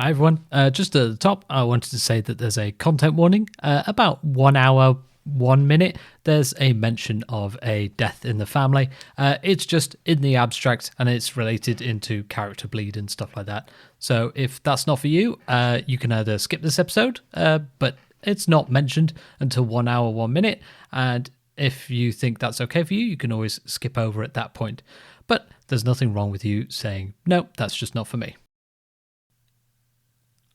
Hi everyone. Just at the top, I wanted to say that there's a content warning. About 1 hour, 1 minute, there's a mention of a death in the family. It's just in the abstract and it's related into character bleed and stuff like that. So if that's not for you, you can either skip this episode, but it's not mentioned until 1 hour, 1 minute. And if you think that's okay for you, you can always skip over at that point. But there's nothing wrong with you saying, no, that's just not for me.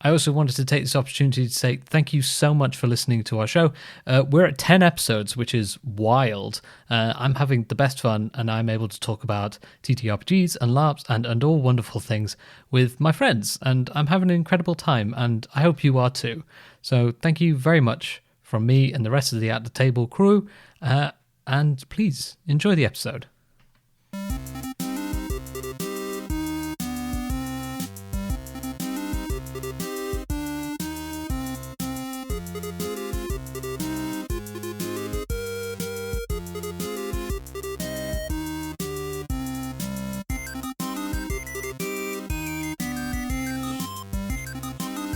I also wanted to take this opportunity to say thank you so much for listening to our show. We're at 10 episodes, which is wild. I'm having the best fun, and I'm able to talk about TTRPGs and LARPs and all wonderful things with my friends, and I'm having an incredible time, and I hope you are too. So thank you very much from me and the rest of the At the Table crew, and please enjoy the episode.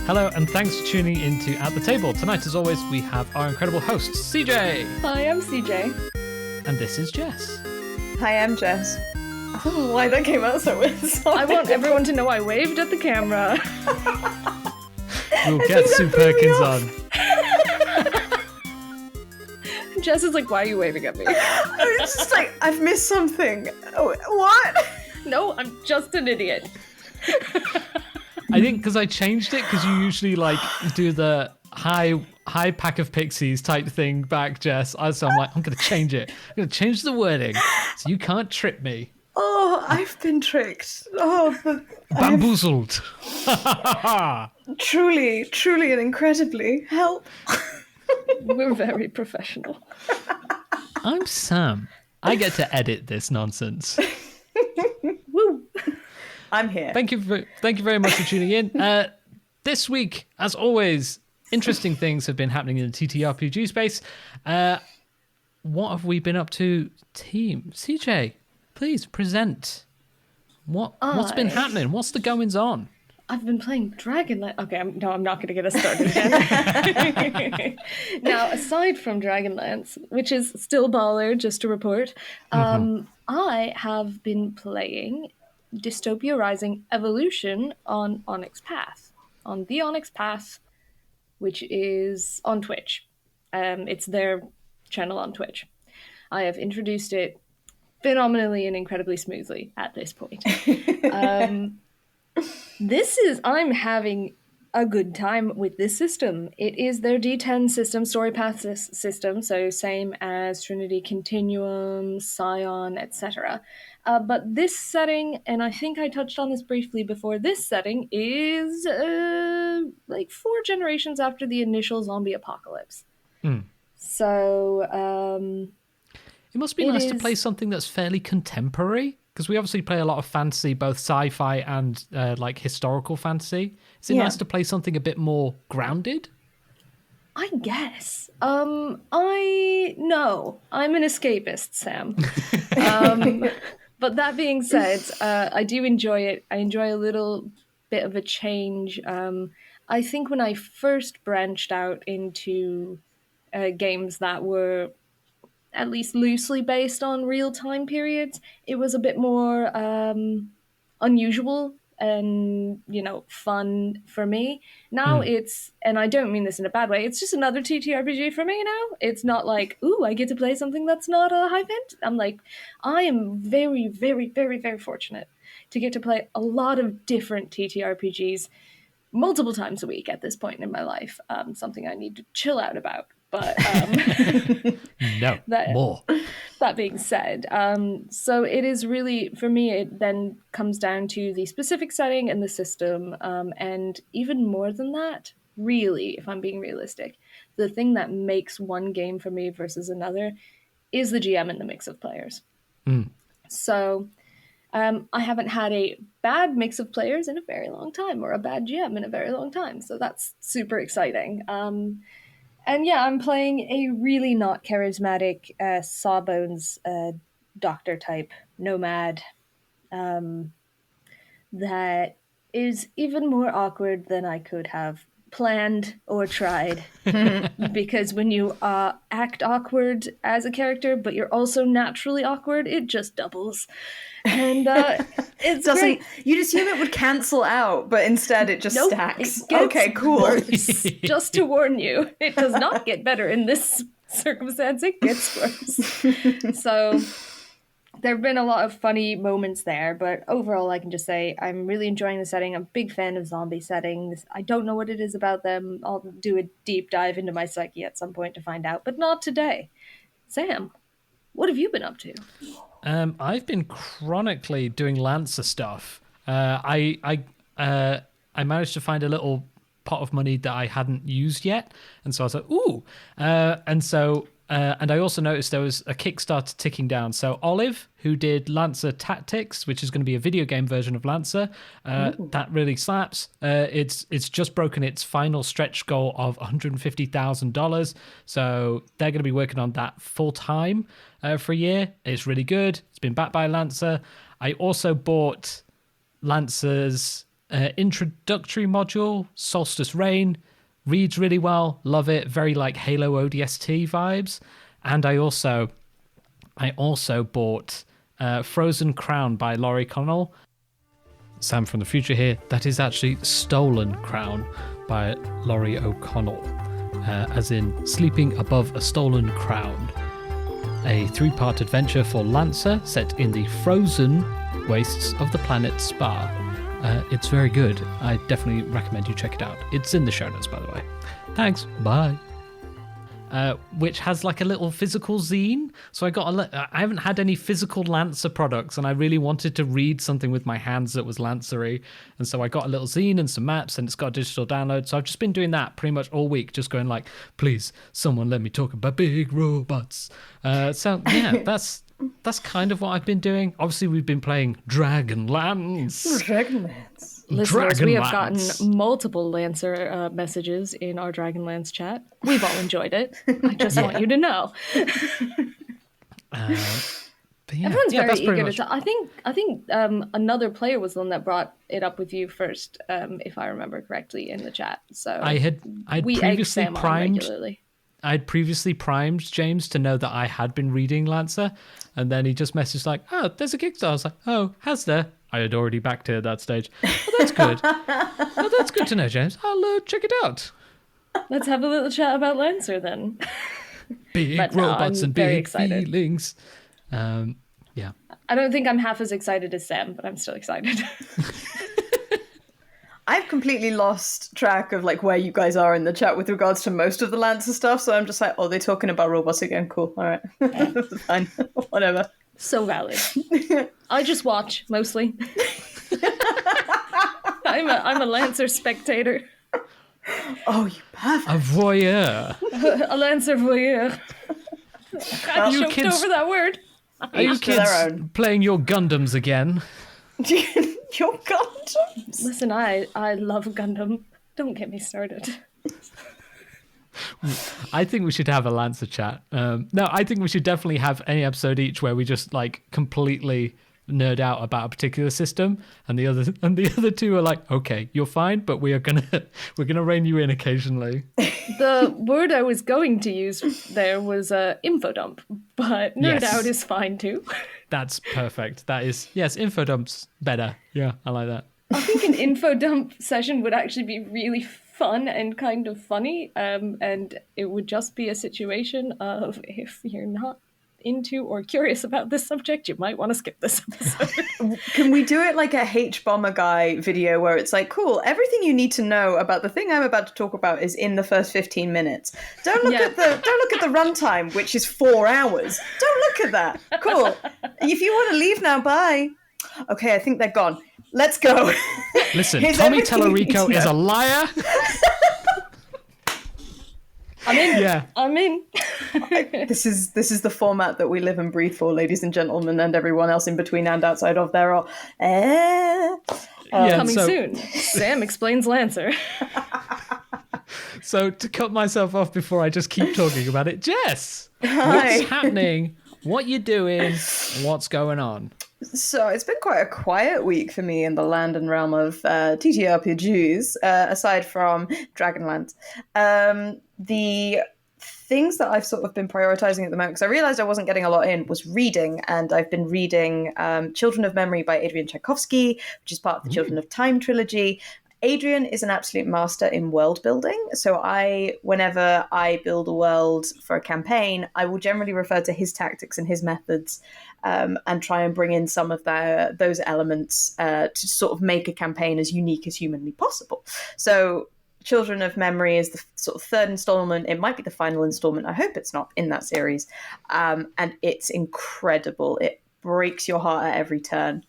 Hello, and thanks for tuning into At the Table. Tonight, as always, we have our incredible host, CJ. Hi, I'm CJ. And this is Jess. Hi, I'm Jess. I don't know why that came out so weird. I want everyone to know I waved at the camera. We'll get Sue Perkins on. Jess is like, why are you waving at me? It's just like, I've missed something. Oh, what? No, I'm just an idiot. I think because I changed it, because you usually like do the high pack of pixies type thing back, Jess. So I'm like, I'm going to change it. I'm going to change the wording so you can't trip me. Oh, I've been tricked. Oh, Bamboozled. Truly and incredibly. Help. We're very professional. I'm Sam. I get to edit this nonsense. Woo. I'm here. Thank you very much for tuning in. This week, as always, interesting things have been happening in the TTRPG space. What have we been up to, team? CJ, please present. What's been happening? What's the goings on? I've been playing Dragonlance. Okay, I'm not going to get us started again. Now, aside from Dragonlance, which is still baller, just to report, I have been playing Dystopia Rising Evolution on Onyx Path. On the Onyx Path, which is on Twitch. It's their channel on Twitch. I have introduced it phenomenally and incredibly smoothly at this point. I'm having a good time with this system. It is their D10 system, story path system, so same as Trinity Continuum, Scion, etc. But this setting, and I think I touched on this briefly before, this setting is like 4 generations after the initial zombie apocalypse. So it must be nice to play something that's fairly contemporary, because we obviously play a lot of fantasy, both sci-fi and like historical fantasy. Is it nice to play something a bit more grounded? I guess. I'm an escapist, Sam. But that being said, I do enjoy it. I enjoy a little bit of a change. I think when I first branched out into games that were at least loosely based on real time periods, it was a bit more unusual and, fun for me. Now it's, and I don't mean this in a bad way, it's just another TTRPG for me now. It's not like, ooh, I get to play something that's not a high int. I'm like, I am very, very, very, very fortunate to get to play a lot of different TTRPGs multiple times a week at this point in my life. Something I need to chill out about. But more. That being said, so it is really, for me, it then comes down to the specific setting and the system, and even more than that, really, if I'm being realistic, the thing that makes one game for me versus another is the GM and the mix of players. So I haven't had a bad mix of players in a very long time, or a bad GM in a very long time, so that's super exciting. And yeah, I'm playing a really not charismatic Sawbones doctor type nomad that is even more awkward than I could have planned or tried. Because when you act awkward as a character, but you're also naturally awkward, it just doubles. And it's great. You'd assume it would cancel out, but instead it just Nope, stacks. it gets Okay, cool. worse. Just to warn you, it does not get better in this circumstance. It gets worse. So there have been a lot of funny moments there, but overall I can just say I'm really enjoying the setting. I'm a big fan of zombie settings. I don't know what it is about them. I'll do a deep dive into my psyche at some point to find out, but not today. Sam, what have you been up to? I've been chronically doing Lancer stuff. I managed to find a little pot of money that I hadn't used yet, and so I was like, ooh. And I also noticed there was a Kickstarter ticking down. So Olive, who did Lancer Tactics, which is going to be a video game version of Lancer, that really slaps. It's just broken its final stretch goal of $150,000. So they're going to be working on that full time for a year. It's really good. It's been backed by Lancer. I also bought Lancer's introductory module, Solstice Reign. Reads really well, love it, very like Halo ODST vibes. And I also bought Frozen Crown by Laurie Connell. Sam from the future here. That is actually Stolen Crown by Laurie O'Connell, as in Sleeping Above a Stolen Crown. A 3-part adventure for Lancer set in the frozen wastes of the planet Spa. It's very good. I definitely recommend you check it out. It's in the show notes, by the way. Thanks. Bye. Which has like a little physical zine. So I haven't had any physical Lancer products, and I really wanted to read something with my hands that was Lancery. And so I got a little zine and some maps, and it's got a digital download. So I've just been doing that pretty much all week, just going like, please, someone let me talk about big robots. So yeah, that's kind of what I've been doing. Obviously, we've been playing Dragonlance. Listeners, we have gotten multiple Lancer messages in our Dragonlance chat. We've all enjoyed it. I just want you to know. Everyone's very eager to talk. I think another player was the one that brought it up with you first, if I remember correctly, in the chat. So I'd previously primed. Regularly. I'd previously primed James to know that I had been reading Lancer, and then he just messaged like, oh, there's a Kickstarter. I was like, oh, has there? I had already backed it at that stage. Oh, that's good. Oh, that's good to know, James. I'll check it out. Let's have a little chat about Lancer then. Big robots and big feelings. Yeah. I don't think I'm half as excited as Sam, but I'm still excited. I've completely lost track of like where you guys are in the chat with regards to most of the Lancer stuff, so I'm just like, oh, they're talking about robots again. Cool. All right. Fine. Whatever. So valid. I just watch, mostly. I'm a Lancer spectator. Oh, you perfect. A voyeur. A Lancer voyeur. I you choked kids, over that word. Are you kids playing your Gundams again? Your Gundams? Listen, I love Gundam. Don't get me started. I think we should have a Lancer chat. No, I think we should definitely have any episode each where we just like completely nerd out about a particular system, and the other two are like, okay, you're fine, but we're gonna rein you in occasionally. The word I was going to use there was info dump, but nerd out is fine too. That's perfect. That is, yes, info dump's better. Yeah, I like that. I think an info dump session would actually be really fun and kind of funny, and it would just be a situation of if you're not into or curious about this subject, you might want to skip this episode. Can we do it like a H-Bomber Guy video where it's like, cool, everything you need to know about the thing I'm about to talk about is in the first 15 minutes. Don't look at the runtime, which is 4 hours. Don't look at that. Cool. If you want to leave now, bye. Okay, I think they're gone. Let's go. Listen, Tommy Tallarico is a liar. I'm in. Yeah. I'm in. This is the format that we live and breathe for, ladies and gentlemen, and everyone else in between and outside of there. Coming soon. Sam explains Lancer. So to cut myself off before I just keep talking about it, Jess, Hi. what's happening? What you doing? What's going on? So it's been quite a quiet week for me in the land and realm of TTRPGs, aside from Dragonlance. The things that I've sort of been prioritizing at the moment, because I realized I wasn't getting a lot in, was reading. And I've been reading Children of Memory by Adrian Tchaikovsky, which is part of the Children of Time trilogy. Adrian is an absolute master in world building. So whenever I build a world for a campaign, I will generally refer to his tactics and his methods, and try and bring in some of those elements to sort of make a campaign as unique as humanly possible. So Children of Memory is the sort of third installment. It might be the final installment. I hope it's not, in that series. And it's incredible. It breaks your heart at every turn.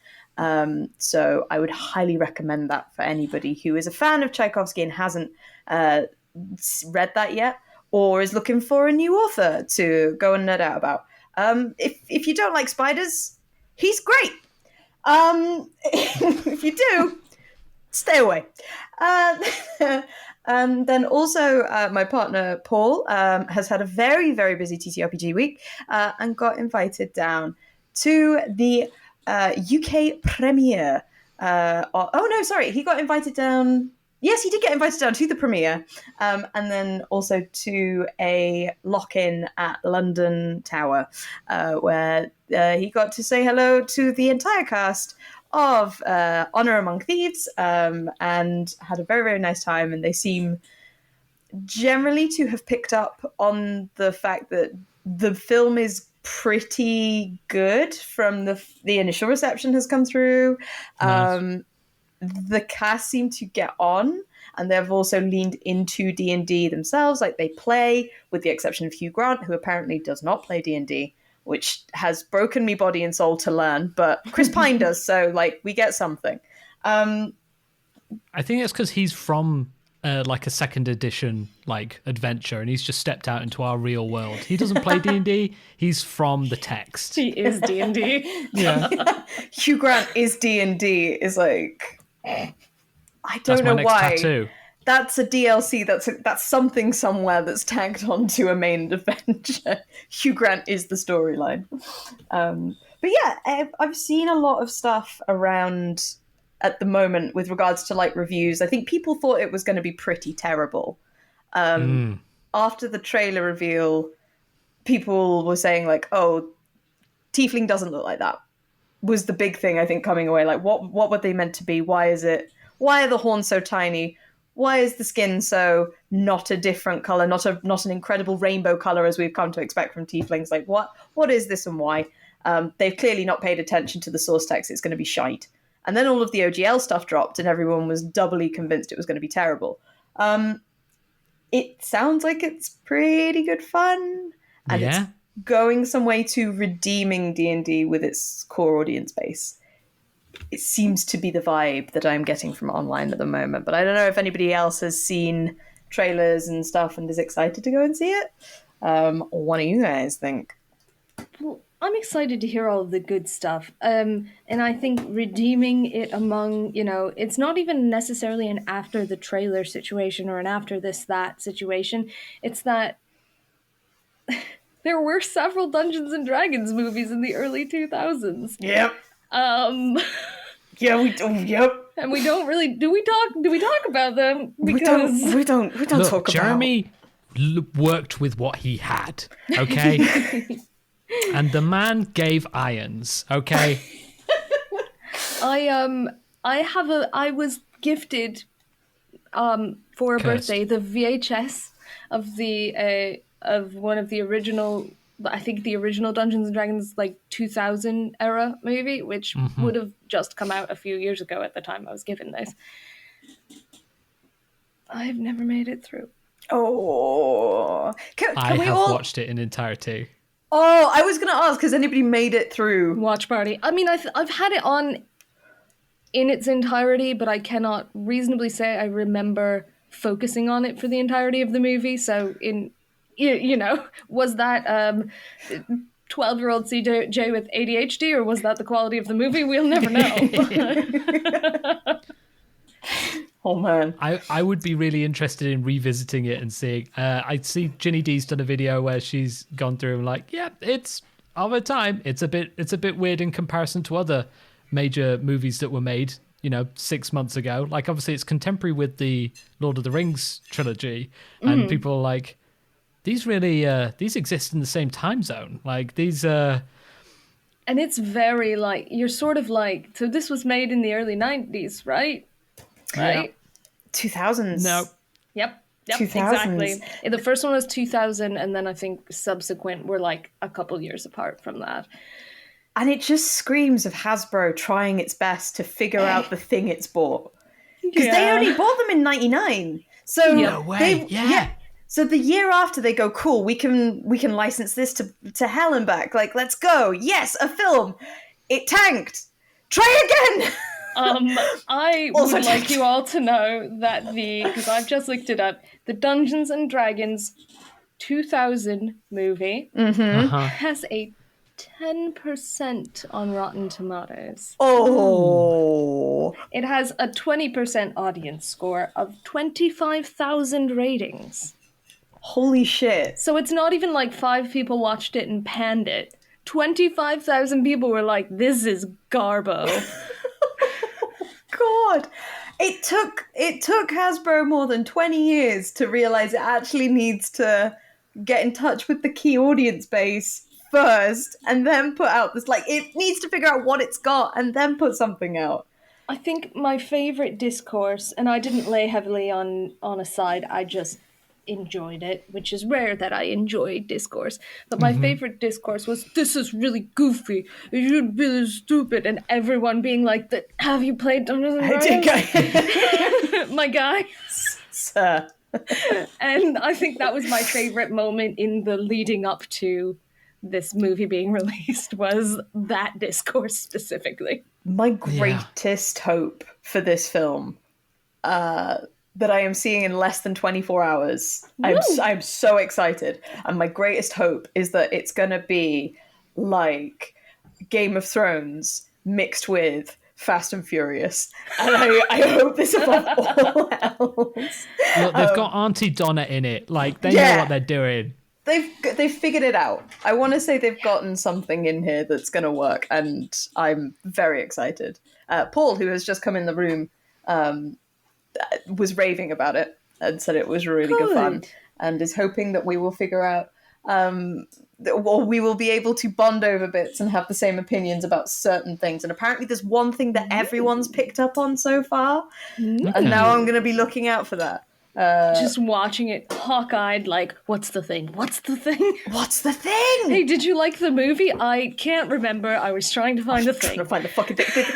So I would highly recommend that for anybody who is a fan of Tchaikovsky and hasn't read that yet, or is looking for a new author to go and nerd out about. If you don't like spiders, he's great. If you do, stay away. And then also my partner Paul has had a very, very busy TTRPG week and got invited down to the UK premiere. He got invited down. Yes, he did get invited down to the premiere, and then also to a lock-in at London Tower, where he got to say hello to the entire cast of Honor Among Thieves, and had a very, very nice time. And they seem generally to have picked up on the fact that the film is pretty good from the initial reception has come through. Nice. The cast seem to get on, and they've also leaned into D&D themselves. Like, they play, with the exception of Hugh Grant, who apparently does not play D&D, which has broken me body and soul to learn, but Chris Pine does, so like we get something. I think it's because he's from like a second edition like adventure, and he's just stepped out into our real world. He doesn't play D&D. He's from the text. He is D&D. Yeah. Hugh Grant is D&D is like, I don't know why. Tattoo. That's a DLC. That's something somewhere that's tagged onto a main adventure. Hugh Grant is the storyline. But yeah, I've seen a lot of stuff around at the moment with regards to like reviews. I think people thought it was going to be pretty terrible. After the trailer reveal, people were saying like, "Oh, Tiefling doesn't look like that." Was the big thing I think coming away. Like, what were they meant to be? Why are the horns so tiny? Why is the skin so not a different color, not an incredible rainbow color as we've come to expect from Tieflings? Like, what is this and why? They've clearly not paid attention to the source text. It's going to be shite. And then all of the OGL stuff dropped, and everyone was doubly convinced it was going to be terrible. It sounds like it's pretty good fun, and it's going some way to redeeming D&D with its core audience base. It seems to be the vibe that I'm getting from online at the moment. But I don't know if anybody else has seen trailers and stuff and is excited to go and see it. What do you guys think? Well, I'm excited to hear all of the good stuff. And I think redeeming it among, it's not even necessarily an after the trailer situation or an after this, that situation. It's that there were several Dungeons and Dragons movies in the early 2000s. Yep. Yeah, we do. Yep. And we don't really. Do we talk about them? Because we don't Look, talk about. Jeremy worked with what he had. Okay. And the man gave irons. Okay. I was gifted for a birthday the VHS of one of the original. I think the original Dungeons and Dragons, like 2000 era movie, which would have just come out a few years ago at the time I was given this. I've never made it through. Oh, I have watched it in entirety. Oh, I was going to ask, has anybody made it through? Watch party. I mean, I've had it on in its entirety, but I cannot reasonably say I remember focusing on it for the entirety of the movie. So was that 12-year-old CJ with ADHD, or was that the quality of the movie? We'll never know. Oh, man. I would be really interested in revisiting it and seeing. I see Ginny D's done a video where she's gone through and like, yeah, it's of a time. It's a bit weird in comparison to other major movies that were made, 6 months ago. Like, obviously it's contemporary with the Lord of the Rings trilogy, and people are like, these really these exist in the same time zone. Like, these and it's very like, you're sort of like, so this was made in the early 90s, right? Right? 2000s. No. Yep, 2000s. exactly. The first one was 2000, and then I think subsequent were like a couple years apart from that. And it just screams of Hasbro trying its best to figure out the thing it's bought. Because they only bought them in 99. So No way. Yeah. So the year after, they go, cool, we can license this to hell and back. Like, let's go. Yes, a film. It tanked. Try again. I Also would like you all to know that because I've just looked it up, the Dungeons and Dragons 2000 movie has a 10% on Rotten Tomatoes. Oh. It has a 20% audience score of 25,000 ratings. Holy shit. So it's not even like 5 people watched it and panned it. 25,000 people were like, this is garbo. God. It took Hasbro more than 20 years to realize it actually needs to get in touch with the key audience base first and then put out this, like, it needs to figure out what it's got and then put something out. I think my favorite discourse, and I didn't lay heavily on a side, I just enjoyed it, which is rare that I enjoy discourse. But my favorite discourse was, this is really goofy, it should be this stupid, and everyone being like, have you played Dungeons and Dragons? My guy. Sir. And I think that was my favorite moment in the leading up to this movie being released, was that discourse specifically. My greatest hope for this film that I am seeing in less than 24 hours. I'm so excited. And my greatest hope is that it's going to be like Game of Thrones mixed with Fast and Furious. And I hope this above all else. Look, they've got Auntie Donna in it. Like, they know what they're doing. They've figured it out. I want to say they've gotten something in here that's going to work, and I'm very excited. Paul, who has just come in the room, was raving about it and said it was really good fun, and is hoping that we will figure out, or we will be able to bond over bits and have the same opinions about certain things. And apparently there's one thing that everyone's picked up on so far, and now I'm going to be looking out for that. Just watching it hawk-eyed, like, what's the thing? What's the thing? What's the thing? Hey, did you like the movie? I can't remember. I was trying to find a thing. Trying to find the fucking thing.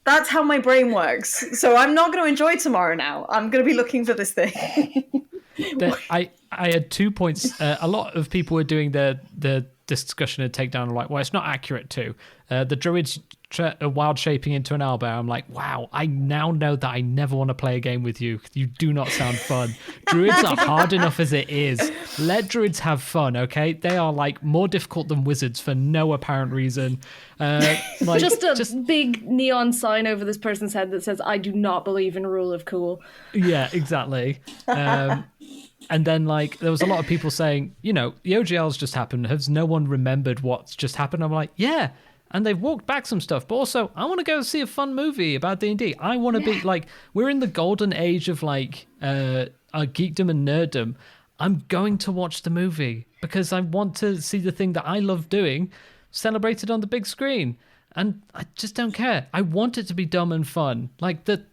That's how my brain works. So I'm not going to enjoy tomorrow now. I'm going to be looking for this thing. I had 2 points. A lot of people were doing the discussion and takedown, like, well, it's not accurate too. The druids wild shaping into an owlbear. I'm like, wow, I now know that I never want to play a game with you. You do not sound fun. Druids are hard enough as it is. Let druids have fun, okay? They are like more difficult than wizards for no apparent reason. Like, just a big neon sign over this person's head that says, I do not believe in rule of cool. Yeah, exactly. And then, like, there was a lot of people saying, the OGL's just happened. Has no one remembered what's just happened? I'm like, yeah. And they've walked back some stuff. But also, I want to go see a fun movie about D&D. I want to be, like, we're in the golden age of, like, geekdom and nerddom. I'm going to watch the movie because I want to see the thing that I love doing celebrated on the big screen. And I just don't care. I want it to be dumb and fun. Like, the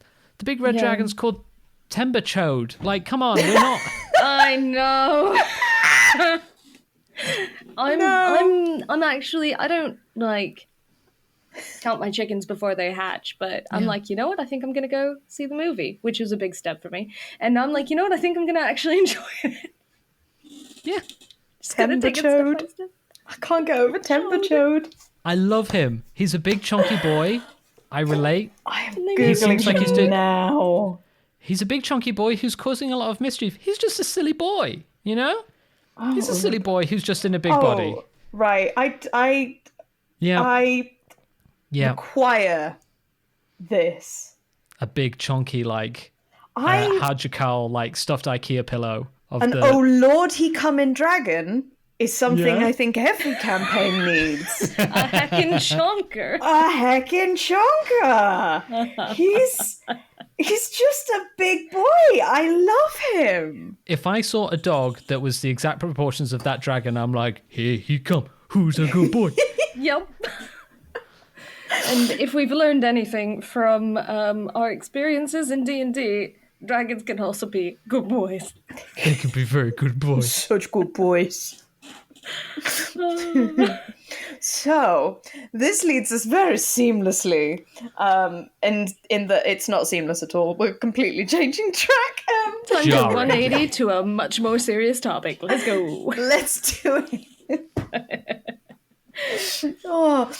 big red dragon's called Demmen-Sewell. Like, come on, we're not... I know. I'm actually, I don't like count my chickens before they hatch, but I'm like, you know what? I think I'm going to go see the movie, which was a big step for me. And I'm like, you know what? I think I'm going to actually enjoy it. Yeah. Just going to take it step by step. I can't get over Demmen-Sewell. I love him. He's a big chunky boy. I relate. I'm Googling like he's doing now. He's a big chunky boy who's causing a lot of mischief. He's just a silly boy, you know? Oh, he's a silly boy who's just in a big body. Right. I require this. A big chunky, like, Hajikal, like, stuffed IKEA pillow. Oh Lord, he come in dragon. is something Yeah. I think every campaign needs. A heckin' chonker. A heckin' chonker. He's just a big boy. I love him. If I saw a dog that was the exact proportions of that dragon, I'm like, here he come. Who's a good boy? Yep. And if we've learned anything from our experiences in D&D, dragons can also be good boys. They can be very good boys. Such good boys. So this leads us very seamlessly, and in the it's not seamless at all. We're completely changing track. Time to Jarring. 180 to a much more serious topic. Let's go. Let's do it. Oh,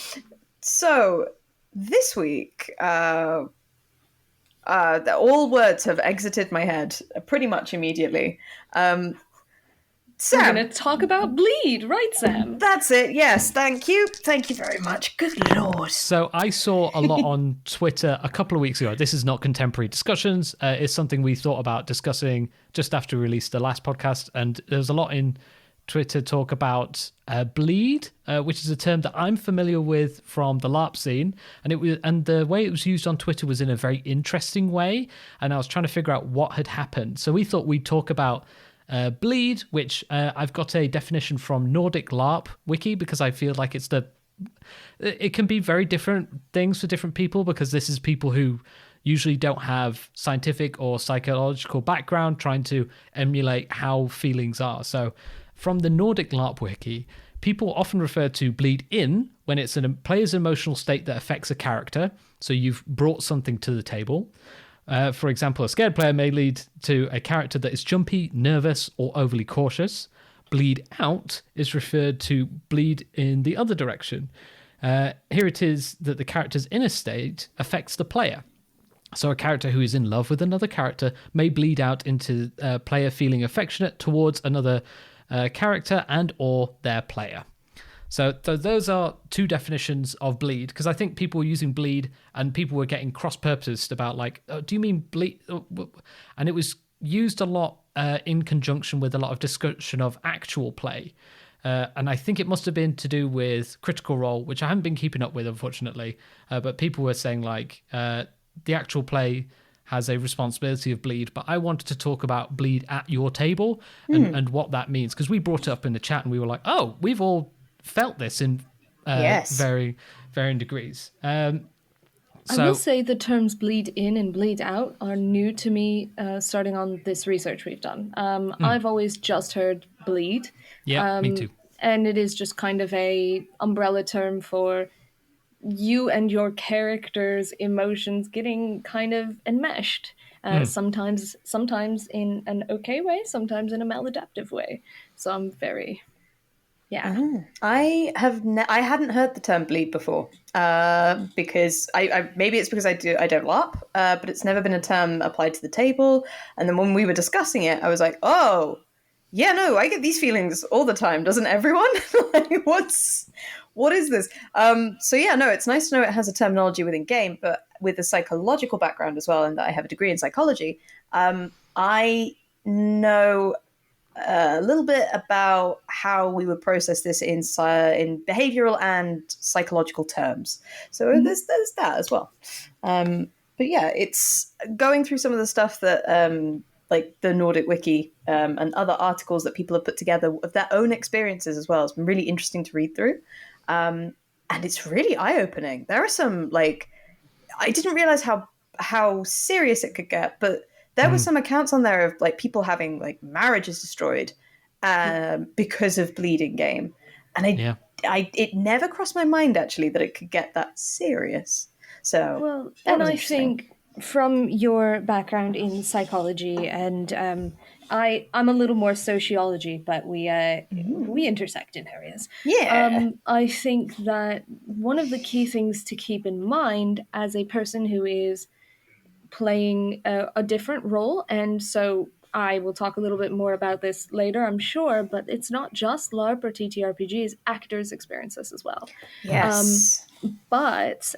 so this week, all words have exited my head pretty much immediately. We're Sam, going to talk about bleed, right, Sam? that's it. Yes, thank you. Thank you very much. Good Lord. So I saw a lot on Twitter a couple of weeks ago. This is not contemporary discussions. It's something we thought about discussing just after we released the last podcast. And there was a lot in Twitter talk about bleed, which is a term that I'm familiar with from the LARP scene. And the way it was used on Twitter was in a very interesting way. And I was trying to figure out what had happened. So we thought we'd talk about bleed, which I've got a definition from Nordic LARP wiki, because I feel like it can be very different things for different people, because this is people who usually don't have scientific or psychological background trying to emulate how feelings are. So from the Nordic LARP wiki, people often refer to bleed in when it's a player's emotional state that affects a character. So you've brought something to the table. For example, a scared player may lead to a character that is jumpy, nervous, or overly cautious. Bleed out is referred to bleed in the other direction. Here it is that the character's inner state affects the player. So a character who is in love with another character may bleed out into a player feeling affectionate towards another character and or their player. So those are two definitions of bleed, because I think people were using bleed and people were getting cross-purposed about like, oh, do you mean bleed? And it was used a lot in conjunction with a lot of discussion of actual play. And I think it must have been to do with Critical Role, which I haven't been keeping up with, unfortunately. But people were saying like the actual play has a responsibility of bleed, but I wanted to talk about bleed at your table and what that means, because we brought it up in the chat and we were like, oh, we've all felt this in very varying degrees. I will say the terms bleed in and bleed out are new to me starting on this research we've done. I've always just heard bleed. Yeah, me too. And it is just kind of a umbrella term for you and your character's emotions getting kind of enmeshed. Sometimes in an okay way, sometimes in a maladaptive way. So I'm very... Yeah, I hadn't heard the term bleed before because I maybe it's because I don't LARP, but it's never been a term applied to the table. And then when we were discussing it, I was like, oh, yeah, no, I get these feelings all the time. Doesn't everyone? Like, what is this? So yeah, no, it's nice to know it has a terminology within game, but with a psychological background as well, and that I have a degree in psychology. I know a little bit about how we would process this in behavioral and psychological terms. So there's that as well. But yeah, it's going through some of the stuff that like the Nordic Wiki and other articles that people have put together of their own experiences as well. It's been really interesting to read through. And it's really eye-opening. There are some, like, I didn't realize how serious it could get, but there were some accounts on there of like people having like marriages destroyed because of bleeding game. And it never crossed my mind actually that it could get that serious. So well, and I think from your background in psychology and I'm a little more sociology, but we intersect in areas. Yeah. I think that one of the key things to keep in mind as a person who is playing a different role, and so I will talk a little bit more about this later, I'm sure, but it's not just LARP or TTRPGs, actors experience this as well. Yes. But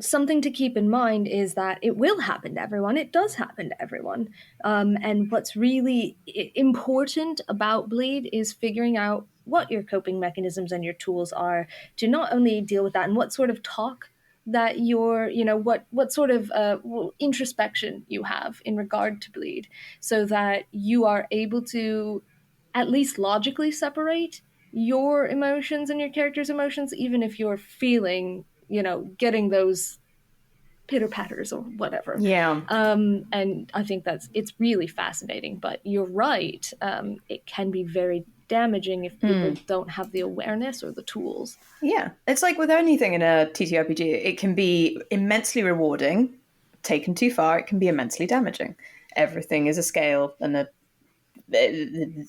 something to keep in mind is that it will happen to everyone. It does happen to everyone. And what's really important about bleed is figuring out what your coping mechanisms and your tools are to not only deal with that and what sort of talk that what sort of introspection you have in regard to bleed, so that you are able to at least logically separate your emotions and your character's emotions, even if you're feeling, getting those pitter patters or whatever. Yeah. And I think it's really fascinating. But you're right. It can be very damaging if people don't have the awareness or the tools. Yeah. It's like with anything in a TTRPG, it can be immensely rewarding. Taken too far, it can be immensely damaging. Everything is a scale and a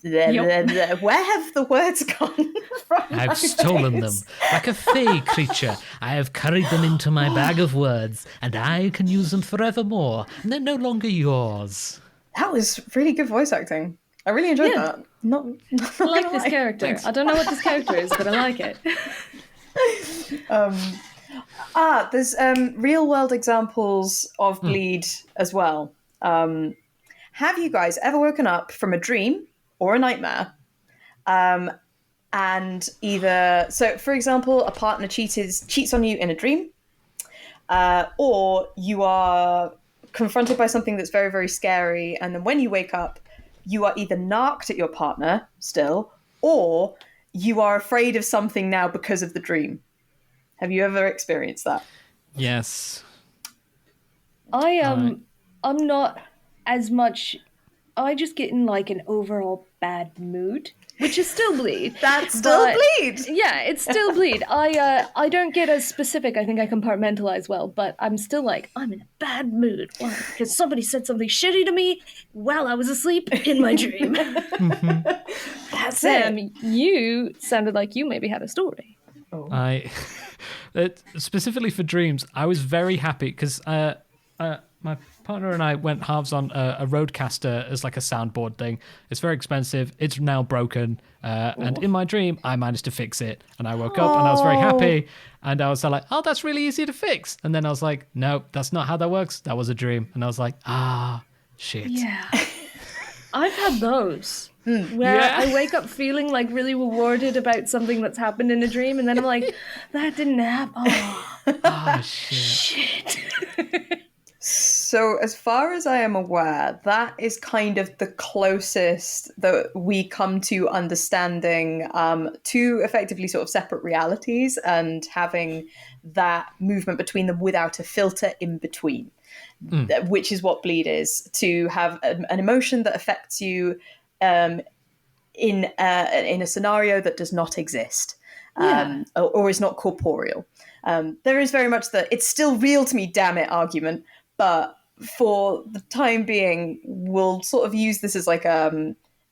where have the words gone from? I've stolen them. Like a fey creature, I have carried them into my bag of words, and I can use them forevermore, and they're no longer yours. That was really good voice acting. I really enjoyed that. I like this character. Thanks. I don't know what this character is, but I like it. There's real world examples of bleed as well. Have you guys ever woken up from a dream or a nightmare? And either, so for example, a partner cheats on you in a dream, or you are confronted by something that's very, very scary. And then when you wake up, you are either narked at your partner still, or you are afraid of something now because of the dream. Have you ever experienced that? Yes. I'm not as much. I just get in like an overall bad mood, which is still bleed. That's still bleed. Yeah, it's still bleed. I don't get as specific. I think I compartmentalize well, but I'm still like, I'm in a bad mood. Why? Because somebody said something shitty to me while I was asleep in my dream. That's Sam, it. you sounded like you maybe had a story. Oh. Specifically for dreams, I was very happy because my partner and I went halves on a Rodecaster as like a soundboard thing. It's very expensive. It's now broken. And in my dream, I managed to fix it. And I woke up and I was very happy. And I was like, oh, that's really easy to fix. And then I was like, no, that's not how that works. That was a dream. And I was like, shit. Yeah. I've had those. Where I wake up feeling like really rewarded about something that's happened in a dream, and then I'm like, that didn't happen. Shit. So as far as I am aware, that is kind of the closest that we come to understanding two effectively sort of separate realities and having that movement between them without a filter in between, which is what bleed is, to have an emotion that affects you in a scenario that does not exist or is not corporeal. There is very much the it's still real to me, damn it argument, but for the time being, we'll sort of use this as like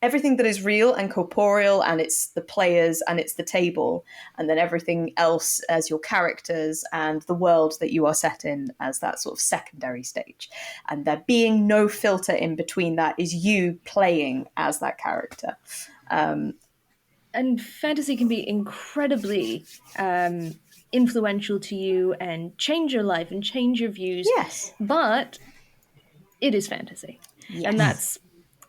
everything that is real and corporeal, and it's the players and it's the table, and then everything else as your characters and the world that you are set in as that sort of secondary stage. And there being no filter in between that is you playing as that character. And fantasy can be incredibly influential to you and change your life and change your views. Yes. But it is fantasy. Yes.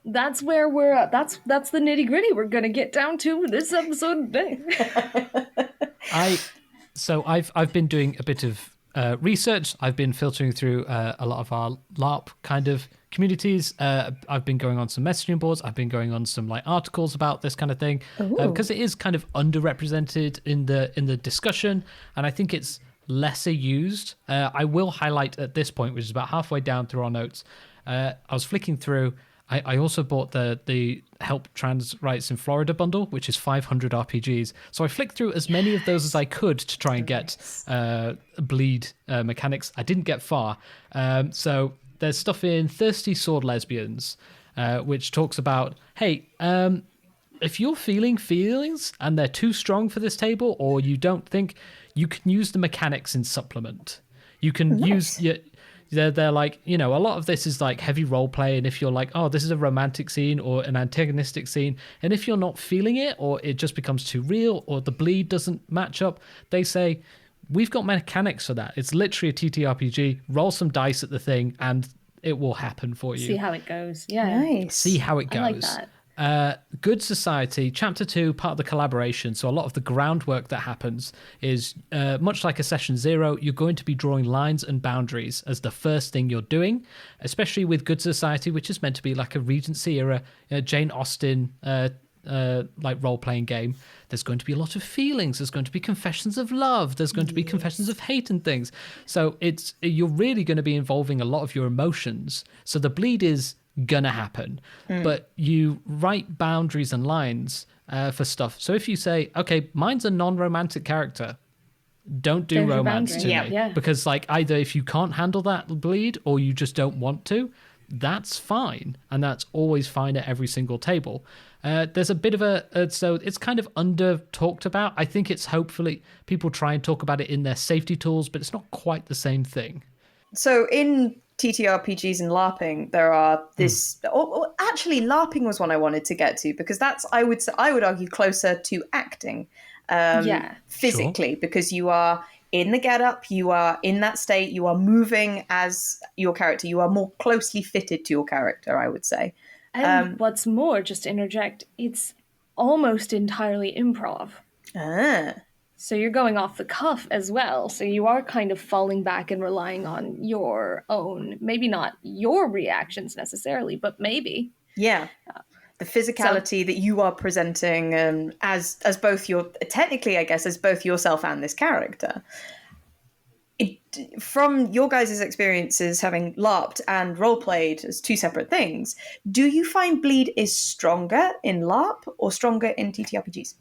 And that's where we're at. That's the nitty-gritty we're going to get down to this episode today. I've been doing a bit of research. I've been filtering through a lot of our LARP kind of communities. I've been going on some messaging boards. I've been going on some like articles about this kind of thing because it is kind of underrepresented in the discussion, and I think it's lesser used. I will highlight at this point, which is about halfway down through our notes. I was flicking through. I also bought the Help Trans Rights in Florida bundle, which is 500 RPGs. So I flicked through as many of those as I could to try and get bleed mechanics. I didn't get far. So there's stuff in Thirsty Sword Lesbians, which talks about, hey, if you're feeling feelings and they're too strong for this table, or you don't think, you can use the mechanics in supplement. You can use... They're like, a lot of this is like heavy role play, and if you're like, oh, this is a romantic scene or an antagonistic scene, and if you're not feeling it, or it just becomes too real, or the bleed doesn't match up, they say, we've got mechanics for that. It's literally a TTRPG. Roll some dice at the thing, and it will happen for you. See how it goes. Yeah. Nice. See how it goes. I like that. Good Society, Chapter 2, part of the collaboration. So a lot of the groundwork that happens is much like a Session 0, you're going to be drawing lines and boundaries as the first thing you're doing, especially with Good Society, which is meant to be like a Regency era, Jane Austen like role-playing game. There's going to be a lot of feelings. There's going to be confessions of love. There's going to be confessions of hate and things. So you're really going to be involving a lot of your emotions. So the bleed is gonna happen, but you write boundaries and lines for stuff. So if you say, okay, mine's a non-romantic character, don't do There's your romance to boundary. me. Yeah. Because like either if you can't handle that bleed or you just don't want to, that's fine, and that's always fine at every single table. There's a bit of so it's kind of under talked about. I think it's hopefully people try and talk about it in their safety tools, but it's not quite the same thing. So in TTRPGs and LARPing, there are this. Actually, LARPing was one I wanted to get to because that's I would argue closer to acting, physically, because you are in the getup, you are in that state, you are moving as your character, you are more closely fitted to your character, I would say. And what's more, just to interject, it's almost entirely improv. So you're going off the cuff as well. So you are kind of falling back and relying on your own, maybe not your reactions necessarily, but maybe. Yeah. The physicality that you are presenting as both technically, I guess, as both yourself and this character. From your guys' experiences having LARPed and roleplayed as two separate things, do you find bleed is stronger in LARP or stronger in TTRPGs?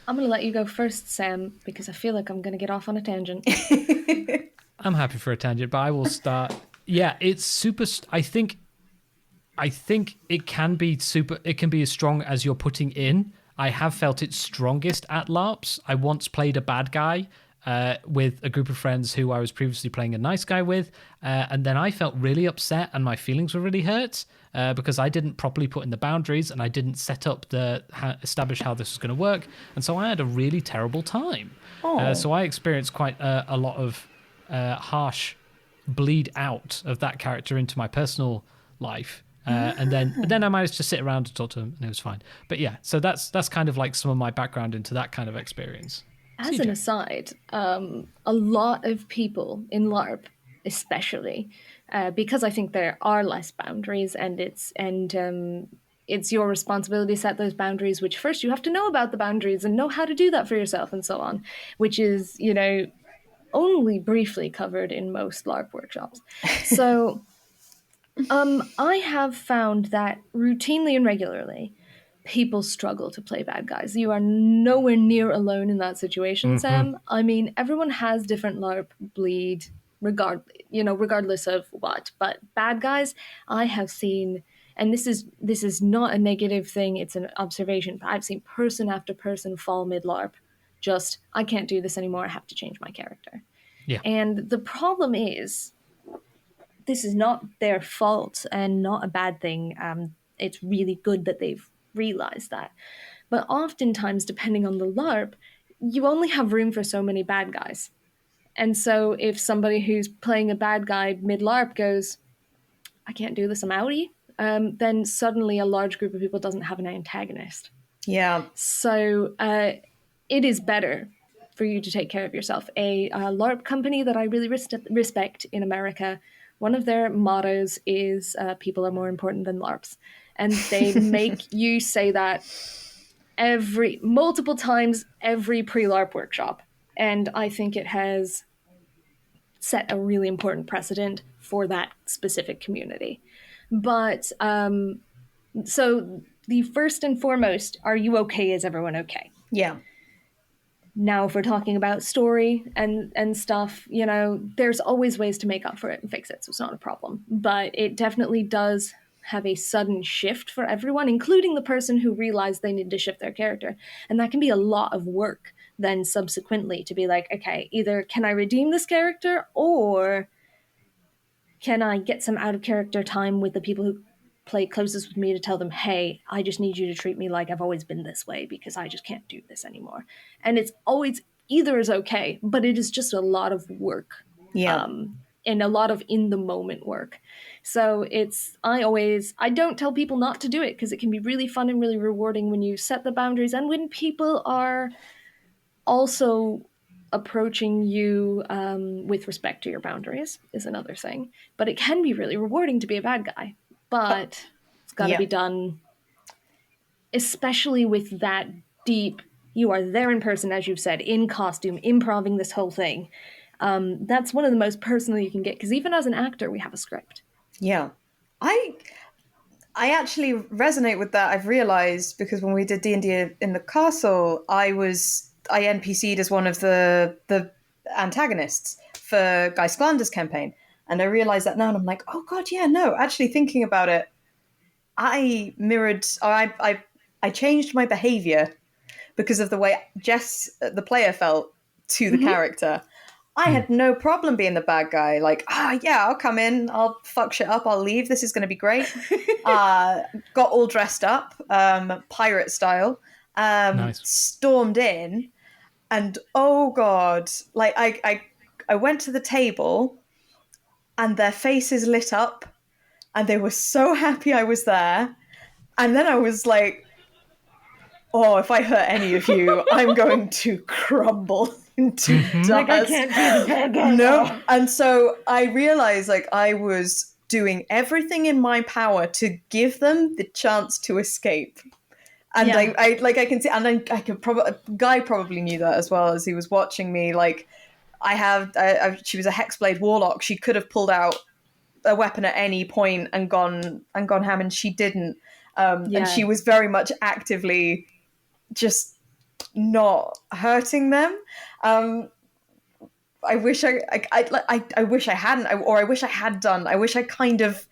I'm going to let you go first, Sam, because I feel like I'm going to get off on a tangent. I'm happy for a tangent, but I will start. Yeah, it's super. I think it can be super. It can be as strong as you're putting in. I have felt it strongest at LARPs. I once played a bad guy with a group of friends who I was previously playing a nice guy with, and then I felt really upset and my feelings were really hurt because I didn't properly put in the boundaries and I didn't set up establish how this was going to work, and so I had a really terrible time. So I experienced quite a lot of harsh bleed out of that character into my personal life. And then I managed to sit around and talk to him, and it was fine. But yeah, so that's kind of like some of my background into that kind of experience. As an aside, a lot of people in LARP, especially, because I think there are less boundaries, and it's your responsibility to set those boundaries. Which first you have to know about the boundaries and know how to do that for yourself, and so on. Which is, only briefly covered in most LARP workshops. So. I have found that routinely and regularly, people struggle to play bad guys. You are nowhere near alone in that situation, Sam. I mean, everyone has different LARP bleed, regardless of what. But bad guys, I have seen, and this is not a negative thing, it's an observation, but I've seen person after person fall mid-LARP. Just, I can't do this anymore, I have to change my character. Yeah. And the problem is, this is not their fault and not a bad thing. It's really good that they've realized that. But oftentimes, depending on the LARP, you only have room for so many bad guys. And so if somebody who's playing a bad guy mid-LARP goes, I can't do this, I'm outie, then suddenly a large group of people doesn't have an antagonist. Yeah. So it is better for you to take care of yourself. A LARP company that I really respect in America, one of their mottos is people are more important than LARPs. And they make you say that multiple times every pre-LARP workshop. And I think it has set a really important precedent for that specific community. But so the first and foremost, are you okay? Is everyone okay? Yeah. Now, if we're talking about story and stuff, there's always ways to make up for it and fix it, so it's not a problem. But it definitely does have a sudden shift for everyone, including the person who realized they need to shift their character. And that can be a lot of work then subsequently to be like, okay, either can I redeem this character or can I get some out-of-character time with the people who play closest with me to tell them, hey, I just need you to treat me like I've always been this way because I just can't do this anymore. And it's always either is okay, but it is just a lot of work. Yeah. And a lot of in the moment work. So I don't tell people not to do it because it can be really fun and really rewarding when you set the boundaries and when people are also approaching you with respect to your boundaries is another thing. But it can be really rewarding to be a bad guy. But it's got to be done, especially with that deep, you are there in person, as you've said, in costume, improving this whole thing. That's one of the most personal you can get, because even as an actor, we have a script. Yeah. I actually resonate with that. I've realized, because when we did D&D in the castle, I NPC'd as one of the antagonists for Guy Sklander's campaign. And I realized that now, and I'm like, oh god, yeah, no, actually thinking about it, I changed my behavior because of the way Jess, the player, felt to the character. I had no problem being the bad guy. Like, yeah, I'll come in, I'll fuck shit up, I'll leave. This is going to be great. Got all dressed up, pirate style. Nice. Stormed in, and oh god, like I went to the table, and their faces lit up, and they were so happy I was there. And then I was like, oh, if I hurt any of you, I'm going to crumble into dust. Like, I can't be the bad guy. No. And so I realized, like, I was doing everything in my power to give them the chance to escape. And I can see, and I could probably, Guy probably knew that as well as he was watching me. Like, she was a Hexblade warlock. She could have pulled out a weapon at any point and gone ham, and she didn't. And she was very much actively just not hurting them. I wish I wish I hadn't, or I wish I had done. I wish I kind of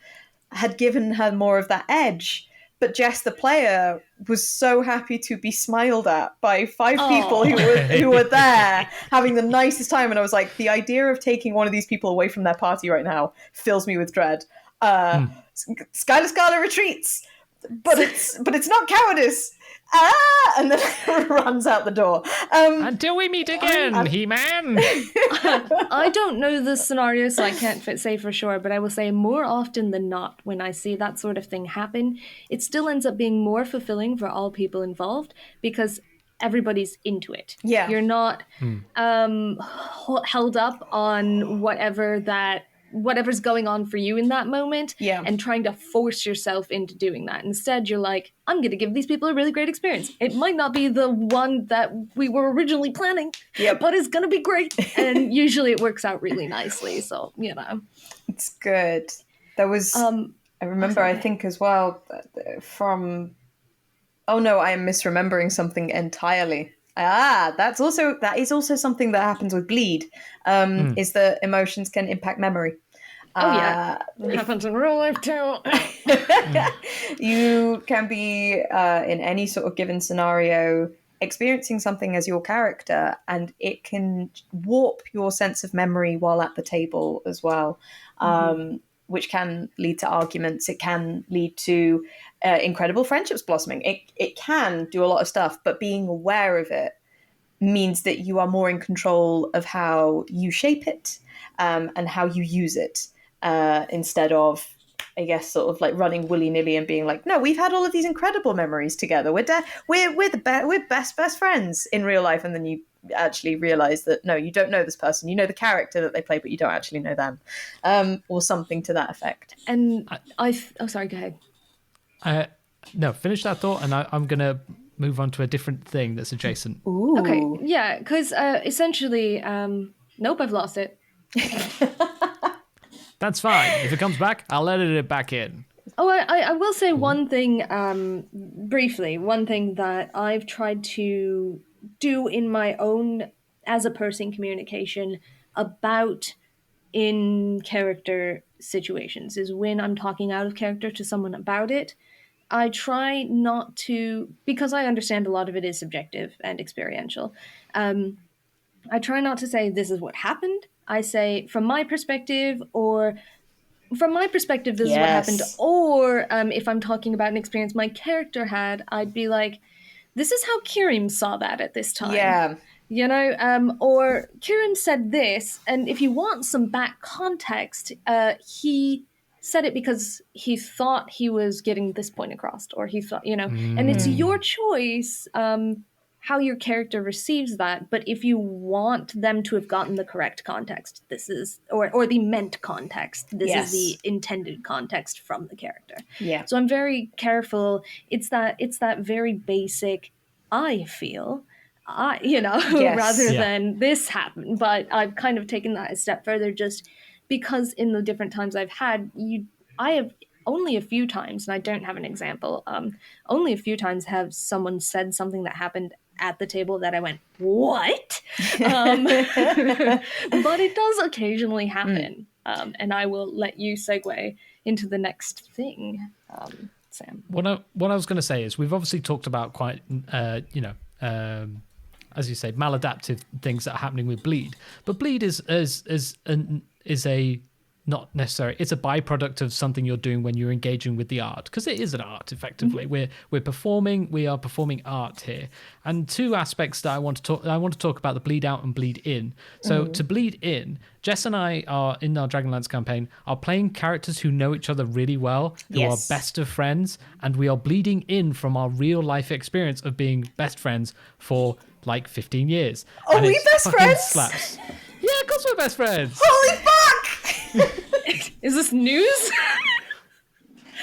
had given her more of that edge. But Jess, the player, was so happy to be smiled at by 5 people who were there having the nicest time. And I was like, the idea of taking one of these people away from their party right now fills me with dread. Skylar Scala retreats, but it's not cowardice. And then runs out the door. Until we meet again, He-Man! I don't know the scenario, so I can't say for sure, but I will say more often than not, when I see that sort of thing happen, it still ends up being more fulfilling for all people involved, because everybody's into it. Yeah. You're not held up on whatever's going on for you in that moment, and trying to force yourself into doing that. Instead, you're like, I'm going to give these people a really great experience. It might not be the one that we were originally planning, but it's going to be great. And usually it works out really nicely. So, It's good. There was, I remember, I think as well, from, oh no, I am misremembering something entirely. That is also something that happens with bleed, is that emotions can impact memory. It happens in real life too. You can be in any sort of given scenario experiencing something as your character, and it can warp your sense of memory while at the table as well, which can lead to arguments. It can lead to incredible friendships blossoming. It can do a lot of stuff, but being aware of it means that you are more in control of how you shape it, and how you use it, instead of, I guess, sort of like running willy-nilly and being like, no, we've had all of these incredible memories together. We're best friends in real life. And then you actually realize that, no, you don't know this person. You know the character that they play, but you don't actually know them, or something to that effect. And sorry, go ahead. No, finish that thought, and I'm going to move on to a different thing that's adjacent. Ooh. Okay, yeah, because essentially, nope, I've lost it. That's fine. If it comes back, I'll edit it back in. Oh, I will say one thing, briefly, one thing that I've tried to do in my own as a person communication about in character situations is when I'm talking out of character to someone about it, I try not to, because I understand a lot of it is subjective and experiential, I try not to say this is what happened. I say from my perspective, or from my perspective this is what happened, or if I'm talking about an experience my character had, I'd be like, this is how Kirim saw that at this time. Or Kieran said this, and if you want some back context, he said it because he thought he was getting this point across, or he thought, and it's your choice how your character receives that. But if you want them to have gotten the correct context, this is, or the meant context, this is the intended context from the character. Yeah. So I'm very careful. It's that very basic, I feel, rather than this happened. But I've kind of taken that a step further, just because in the different times I've had, I have only a few times, and I don't have an example, only a few times have someone said something that happened at the table that I went, what? But it does occasionally happen. And I will let you segue into the next thing, Sam. What I was going to say is we've obviously talked about quite, as you say, maladaptive things that are happening with bleed. But bleed is a not necessary. It's a byproduct of something you're doing when you're engaging with the art, because it is an art. Effectively, we are performing art here. And two aspects that I want to talk about: the bleed out and bleed in. So to bleed in, Jess and I are in our Dragonlance campaign are playing characters who know each other really well, who are best of friends, and we are bleeding in from our real life experience of being best friends for like 15 years. Are we best friends? Slaps. Yeah, of course we're best friends. Holy fuck! Is this news?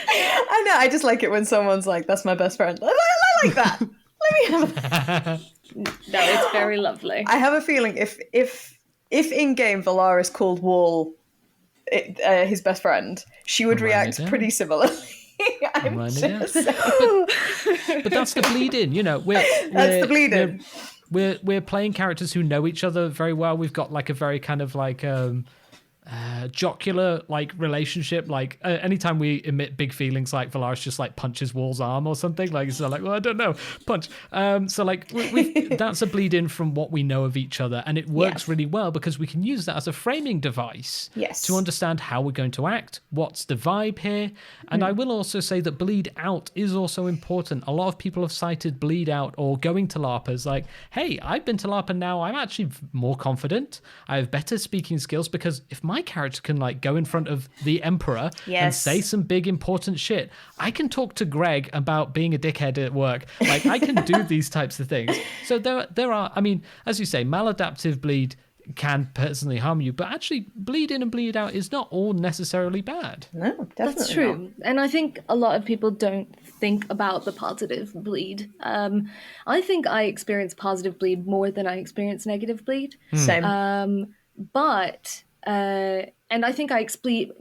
I know. I just like it when someone's like, "That's my best friend." I like that. Let me have that. No, it's very lovely. I have a feeling if in game Valaris called Wall his best friend, she would react pretty similarly. But that's the bleed in. That's the bleed in. We're playing characters who know each other very well. We've got like a very kind of like jocular like relationship. Like anytime we emit big feelings, like Valaris just like punches Wall's arm or something. Like so, like, well, I don't know, punch. So like that's a bleed in from what we know of each other, and it works really well because we can use that as a framing device to understand how we're going to act, what's the vibe here. And I will also say that bleed out is also important. A lot of people have cited bleed out or going to LARPers like, hey, I've been to LARP and now I'm actually more confident. I have better speaking skills because if my character can like go in front of the Emperor and say some big important shit, I can talk to Greg about being a dickhead at work. Like I can do these types of things. So there are, I mean, as you say, maladaptive bleed can personally harm you, but actually bleed in and bleed out is not all necessarily bad. No, definitely that's true. not. And I think a lot of people don't think about the positive bleed. I think I experience positive bleed more than I experience negative bleed. Same. But and I think I experience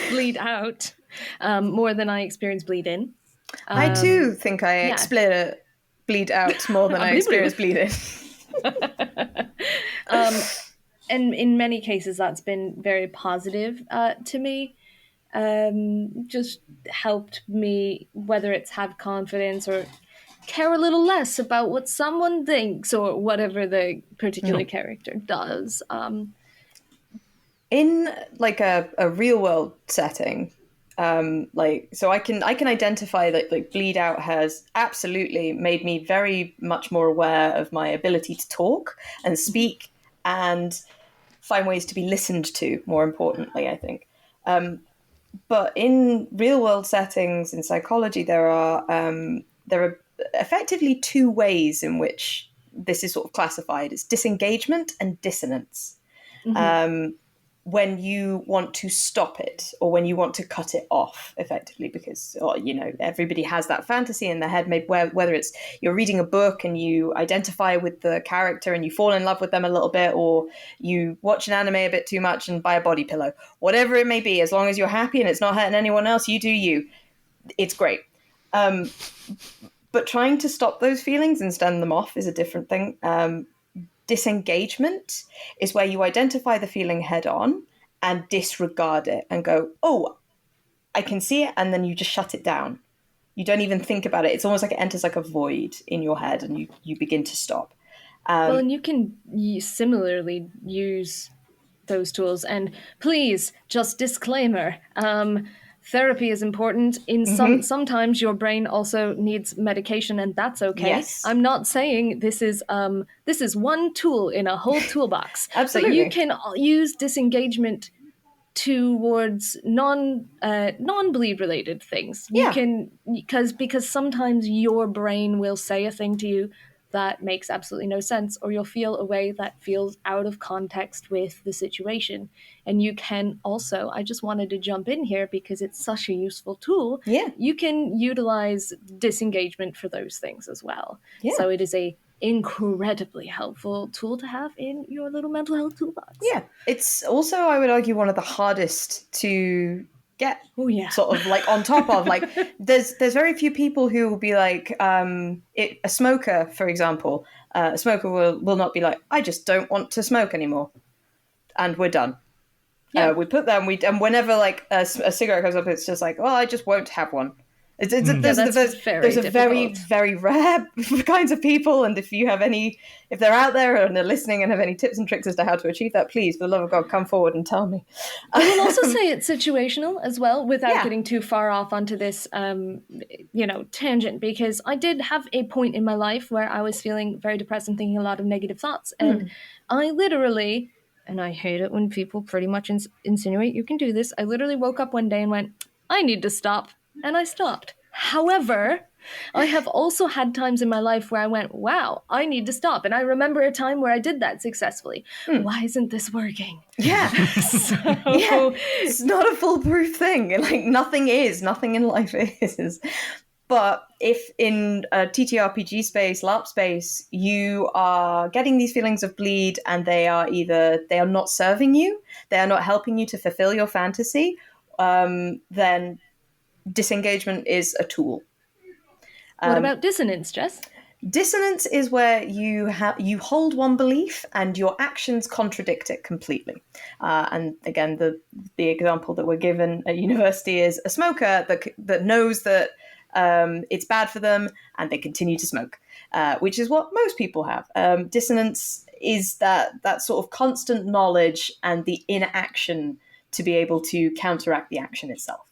bleed out more than I experience bleed in. I too think I bleed out more than I experience bleed in. And in many cases, that's been very positive to me. Just helped me, whether it's have confidence or care a little less about what someone thinks or whatever the particular character does. In like a real world setting, so I can identify that like bleed out has absolutely made me very much more aware of my ability to talk and speak and find ways to be listened to, more importantly, I think. But in real world settings in psychology, there are effectively two ways in which this is sort of classified. It's disengagement and dissonance. When you want to stop it or when you want to cut it off effectively, because everybody has that fantasy in their head, maybe whether it's you're reading a book and you identify with the character and you fall in love with them a little bit, or you watch an anime a bit too much and buy a body pillow, whatever it may be, as long as you're happy and it's not hurting anyone else, you do you. It's great. But trying to stop those feelings and stand them off is a different thing. Disengagement is where you identify the feeling head on and disregard it and go, oh, I can see it, and then you just shut it down. You don't even think about it. It's almost like it enters like a void in your head and you begin to stop. And you can similarly use those tools. And please, just disclaimer, therapy is important. Sometimes your brain also needs medication, and that's okay. Yes. I'm not saying this is one tool in a whole toolbox. Absolutely. But you can use disengagement towards non-bleed related things. You can, because sometimes your brain will say a thing to you that makes absolutely no sense, or you'll feel a way that feels out of context with the situation. And you can also, I just wanted to jump in here because it's such a useful tool. Yeah. You can utilize disengagement for those things as well. Yeah. So it is a incredibly helpful tool to have in your little mental health toolbox. Yeah. It's also, I would argue, one of the hardest to get sort of like on top of. Like there's very few people who will be like, a smoker, for example, a smoker will not be like, I just don't want to smoke anymore. And we're done. Yeah. We put that and whenever like a cigarette comes up, it's just like, well, I just won't have one. There's a very, very rare kinds of people, and if they're out there and they're listening and have any tips and tricks as to how to achieve that, please, for the love of God, come forward and tell me. I will also say it's situational as well, without getting too far off onto this, tangent, because I did have a point in my life where I was feeling very depressed and thinking a lot of negative thoughts, and I literally, and I hate it when people pretty much insinuate you can do this, I literally woke up one day and went, I need to stop. And I stopped. However, I have also had times in my life where I went, wow, I need to stop. And I remember a time where I did that successfully. Why isn't this working? Yeah. It's not a foolproof thing. Like nothing in life is. But if in a TTRPG space, LARP space, you are getting these feelings of bleed and they are not serving you, they are not helping you to fulfill your fantasy, then disengagement is a tool. What about dissonance, Jess? Dissonance is where you hold one belief and your actions contradict it completely. And again, the example that we're given at university is a smoker that knows that it's bad for them and they continue to smoke, which is what most people have. Dissonance is that sort of constant knowledge and the inaction to be able to counteract the action itself.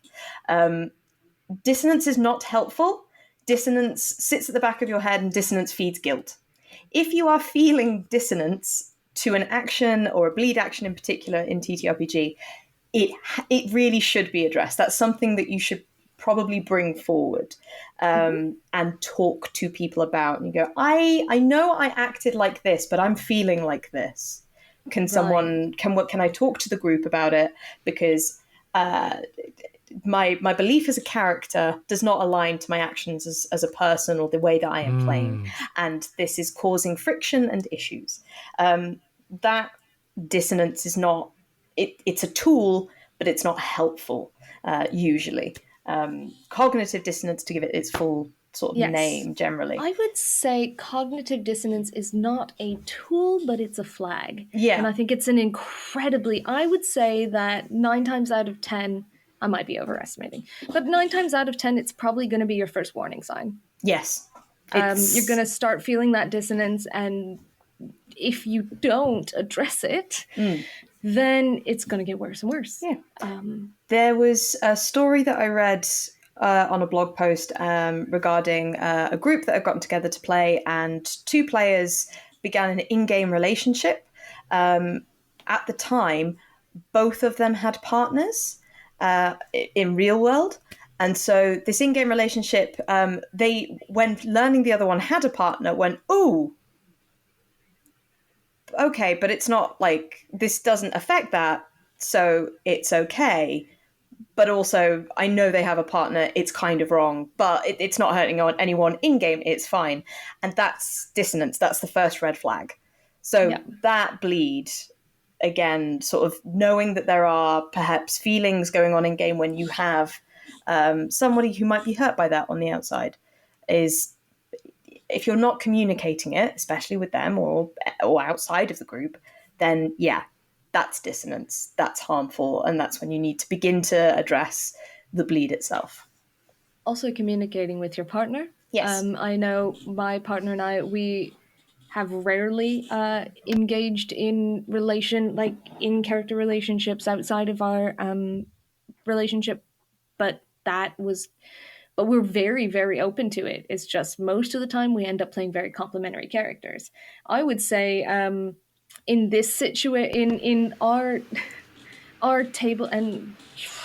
Dissonance is not helpful. Dissonance sits at the back of your head and dissonance feeds guilt. If you are feeling dissonance to an action or a bleed action in particular in TTRPG, it really should be addressed. That's something that you should probably bring forward and talk to people about. And you go, I know I acted like this, but I'm feeling like this. Can I talk to the group about it? Because my belief as a character does not align to my actions as a person or the way that I am playing. And this is causing friction and issues. That dissonance is not, it's a tool, but it's not helpful, usually. Cognitive dissonance, to give it its full sort of name, generally. I would say cognitive dissonance is not a tool, but it's a flag. Yeah. And I think it's I would say that 9 times out of 10, I might be overestimating, but 9 times out of 10, it's probably going to be your first warning sign. Yes. You're going to start feeling that dissonance, and if you don't address it, then it's going to get worse and worse. Yeah. There was a story that I read on a blog post regarding a group that had gotten together to play, and 2 players began an in-game relationship. At the time, both of them had partners in real world. And so this in-game relationship, they, when learning the other one had a partner, went, ooh, okay, but it's not like, this doesn't affect that, so it's okay. But also, I know they have a partner, it's kind of wrong, but it's not hurting anyone in-game, it's fine. And that's dissonance, that's the first red flag. So that bleed, again, sort of knowing that there are perhaps feelings going on in-game when you have somebody who might be hurt by that on the outside, is, if you're not communicating it, especially with them or outside of the group, then that's dissonance, that's harmful, and that's when you need to begin to address the bleed itself. Also communicating with your partner. Yes. I know my partner and I, we have rarely engaged in in-character relationships outside of our relationship but we're very, very open to it. It's just most of the time we end up playing very complementary characters. I would say in this situation, in our table, and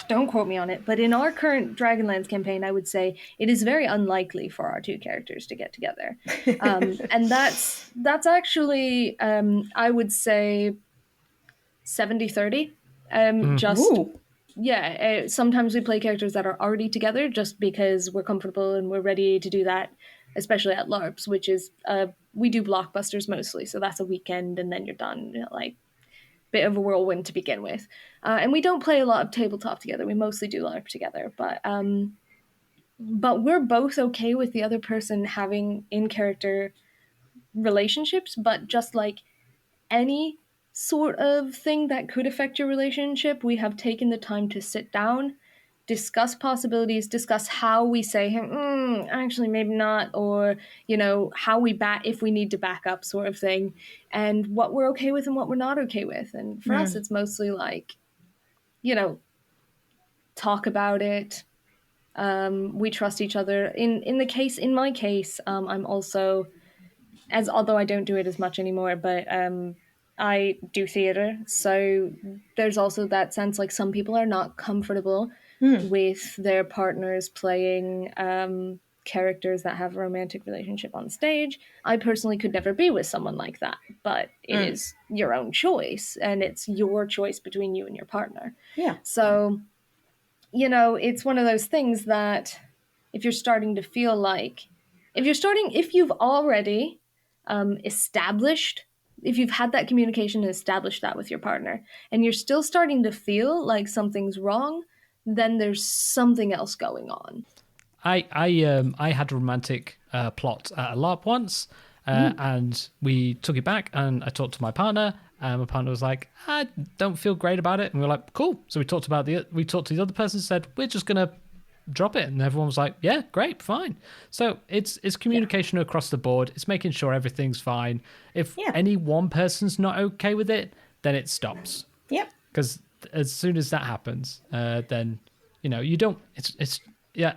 don't quote me on it, but in our current Dragonlance campaign, I would say it is very unlikely for our two characters to get together. And that's actually, I would say, 70-30. Just Ooh. yeah, sometimes we play characters that are already together just because we're comfortable and we're ready to do that, especially at LARPS, which is we do blockbusters mostly, so that's a weekend and then you're done. You know, like bit of a whirlwind to begin with, and we don't play a lot of tabletop together. We mostly do LARP together, but we're both okay with the other person having in character relationships, but just like any sort of thing that could affect your relationship, we have taken the time to sit down, discuss possibilities, discuss how we say, actually, maybe not, or, you know, how we if we need to back up sort of thing, and what we're okay with and what we're not okay with. And for us, it's mostly like, you know, talk about it. We trust each other. In my case, I'm also, although I don't do it as much anymore, but I do theater, so there's also that sense like some people are not comfortable with their partners playing characters that have a romantic relationship on stage. I personally could never be with someone like that, but it is your own choice, and it's your choice between you and your partner. Yeah. So, you know, it's one of those things that if you're starting to feel like, if you've already established, if you've had that communication and established that with your partner, and you're still starting to feel like something's wrong, then there's something else going on. I had a romantic plot at a LARP once, and we took it back, and I talked to my partner, and my partner was like, I don't feel great about it, and we were like, cool. So we talked to the other person, said we're just gonna drop it, and everyone was like, yeah, great, fine. So it's communication across the board. It's making sure everything's fine. If any one person's not okay with it, then it stops. Yep. Because as soon as that happens, then you don't. It's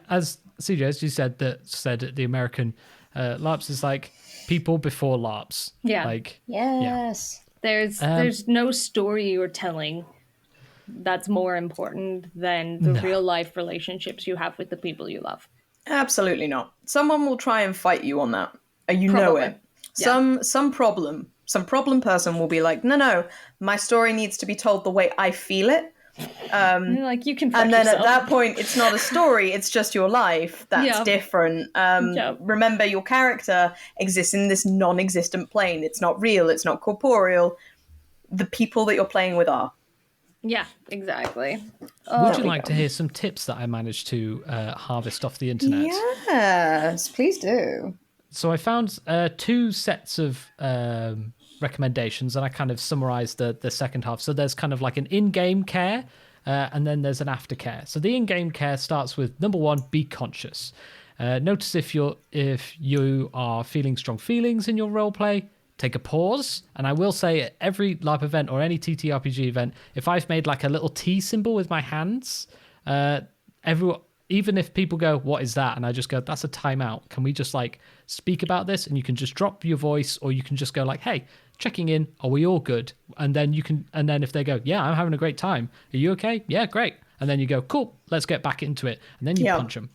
as CJ, as you said the American LARPS is like people before LARPS. Yeah. Like yes. There's no story you're telling that's more important than the real life relationships you have with the people you love. Absolutely not. Someone will try and fight you on that. You Probably. know it. Yeah. Some problem person will be like, no, my story needs to be told the way I feel it. Like you can fuck and then yourself. at that point, it's not a story, it's just your life. That's different. Remember, your character exists in this non-existent plane. It's not real, it's not corporeal. The people that you're playing with are. Yeah, exactly. Would you like to hear some tips that I managed to harvest off the internet? Yes, please do. So I found two sets of recommendations, and I kind of summarized the second half. So there's kind of like an in-game care, and then there's an aftercare. So the in-game care starts with number one: be conscious. Notice if you are feeling strong feelings in your roleplay. Take a pause, and I will say at every LARP event or any TTRPG event, if I've made like a little T symbol with my hands, everyone, even if people go, "What is that?" and I just go, "That's a timeout. Can we just like speak about this?" And you can just drop your voice, or you can just go like, "Hey, checking in. Are we all good?" And then if they go, "Yeah, I'm having a great time. Are you okay?" "Yeah, great." And then you go, "Cool. Let's get back into it." And then you punch them.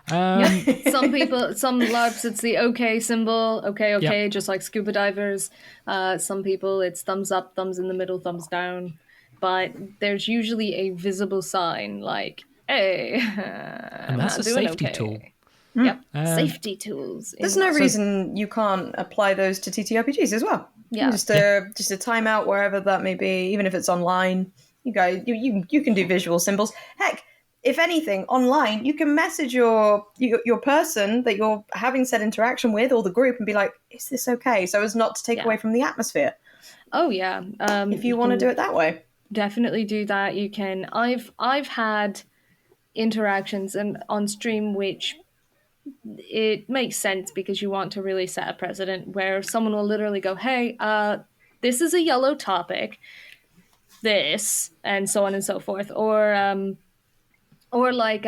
Some LARPs, it's the okay symbol, okay, just like scuba divers. Some people, it's thumbs up, thumbs in the middle, thumbs down. But there's usually a visible sign like, hey, and that's a safety tool. Yep, safety tools. There's no reason you can't apply those to TTRPGs as well. Yeah, just a timeout wherever that may be, even if it's online. You guys, you can do visual symbols. Heck, if anything, online, you can message your person that you're having said interaction with, or the group, and be like, "Is this okay?" So as not to take away from the atmosphere. Oh yeah. If you want to do it that way, definitely do that. You can. I've had interactions and on stream which it makes sense because you want to really set a precedent where someone will literally go, "Hey, this is a yellow topic, this," and so on and so forth, or Or like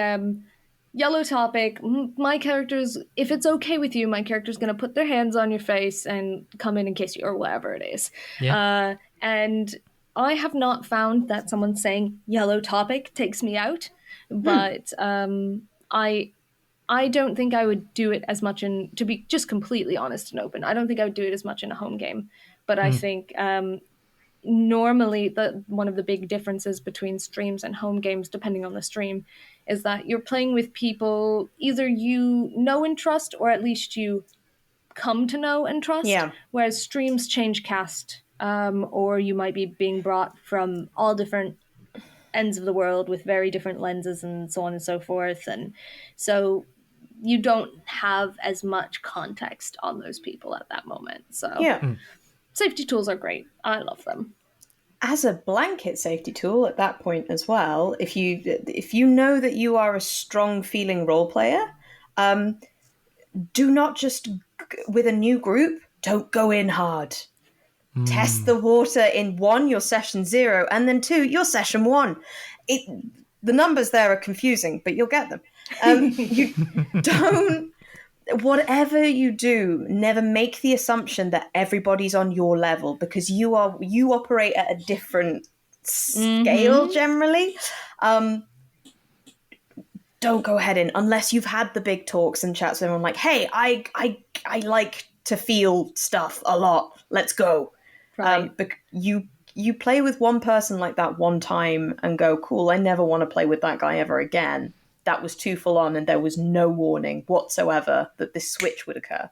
yellow topic, my character's, if it's okay with you, my character's going to put their hands on your face and come in and kiss you or whatever it is. Yeah. And I have not found that someone saying yellow topic takes me out, but I don't think I would do it as much in, to be just completely honest and open, I don't think I would do it as much in a home game. But I think normally one of the big differences between streams and home games, depending on the stream, is that you're playing with people either you know and trust, or at least you come to know and trust. Yeah. Whereas streams change cast, or you might be being brought from all different ends of the world with very different lenses and so on and so forth, and so you don't have as much context on those people at that moment. So Yeah. safety tools are great. I love them. As a blanket safety tool at that point as well, if you know that you are a strong feeling role player, do not just, with a new group, don't go in hard. Test the water in 1, your session 0, and then 2, your session 1. The numbers there are confusing, but you'll get them. You don't, whatever you do, never make the assumption that everybody's on your level, because you operate at a different scale generally. Don't go ahead in unless you've had the big talks and chats with everyone like, hey, I like to feel stuff a lot. Let's go. Right. But you play with one person like that one time and go, cool, I never want to play with that guy ever again. That was too full on and there was no warning whatsoever that this switch would occur.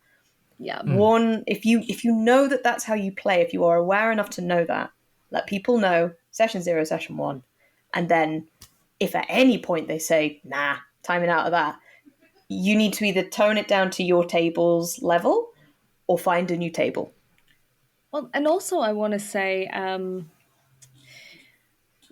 Yeah. One, if you know that that's how you play, if you are aware enough to know that, let people know, session 0, session 1. And then if at any point they say, nah, timing out of that, you need to either tone it down to your table's level or find a new table. Well, and also I want to say,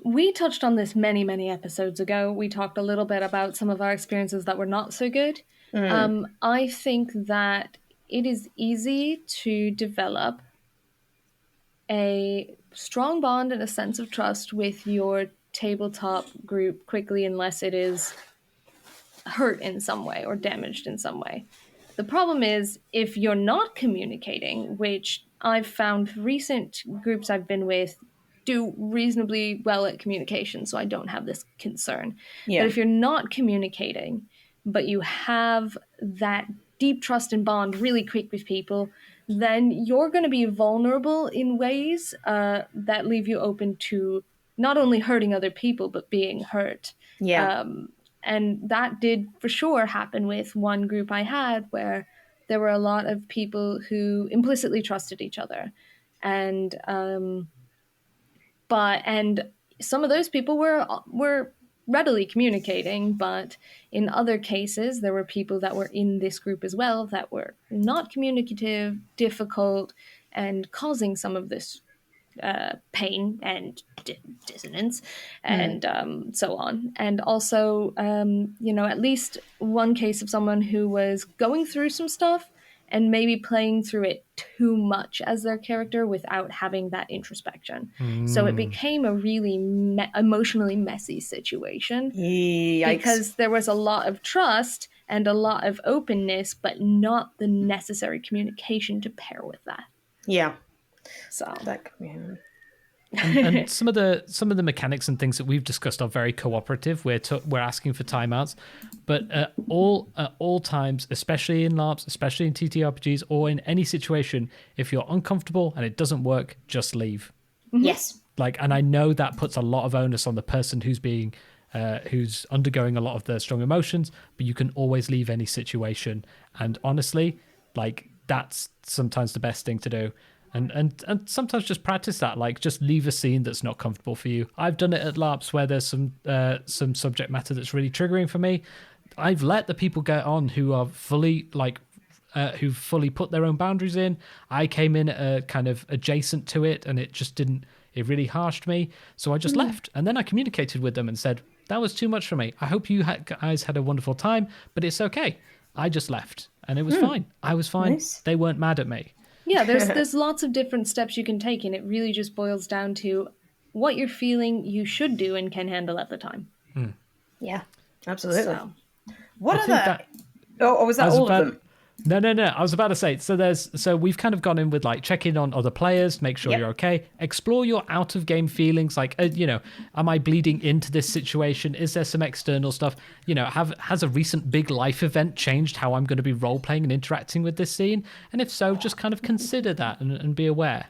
we touched on this many, many episodes ago. We talked a little bit about some of our experiences that were not so good. I think that it is easy to develop a strong bond and a sense of trust with your tabletop group quickly, unless it is hurt in some way or damaged in some way. The problem is if you're not communicating, which I've found recent groups I've been with do reasonably well at communication, so I don't have this concern. Yeah. But if you're not communicating, but you have that deep trust and bond really quick with people, then you're going to be vulnerable in ways that leave you open to not only hurting other people, but being hurt. Yeah. And that did for sure happen with one group I had, where there were a lot of people who implicitly trusted each other. And some of those people were readily communicating, but in other cases, there were people that were in this group as well that were not communicative, difficult, and causing some of this pain and dissonance and so on. And also, at least one case of someone who was going through some stuff and maybe playing through it too much as their character without having that introspection. So it became a really emotionally messy situation. Yikes. Because there was a lot of trust and a lot of openness, but not the necessary communication to pair with that. Yeah. So That, and some of the mechanics and things that we've discussed are very cooperative. We're asking for timeouts, but at all times, especially in LARPs, especially in TTRPGs, or in any situation, if you're uncomfortable and it doesn't work, just leave. Yes. And I know that puts a lot of onus on the person who's undergoing a lot of the strong emotions, but you can always leave any situation. And honestly, that's sometimes the best thing to do. And sometimes just practice that, just leave a scene that's not comfortable for you. I've done it at LARPs where there's some subject matter that's really triggering for me. I've let the people get on who are fully who've fully put their own boundaries in. I came in kind of adjacent to it, and it really harshed me. So I just left, and then I communicated with them and said, that was too much for me. I hope you guys had a wonderful time, but it's okay. I just left, and it was fine. I was fine. Nice. They weren't mad at me. Yeah, there's lots of different steps you can take, and it really just boils down to what you're feeling you should do and can handle at the time. Yeah. Absolutely. So. What I are think that? Oh, was that all of them? No. I was about to say, so we've kind of gone in with like check in on other players, make sure Yep. you're okay, explore your out of game feelings, like am I bleeding into this situation? Is there some external stuff? Has a recent big life event changed how I'm going to be role playing and interacting with this scene? And if so, just kind of consider that and be aware.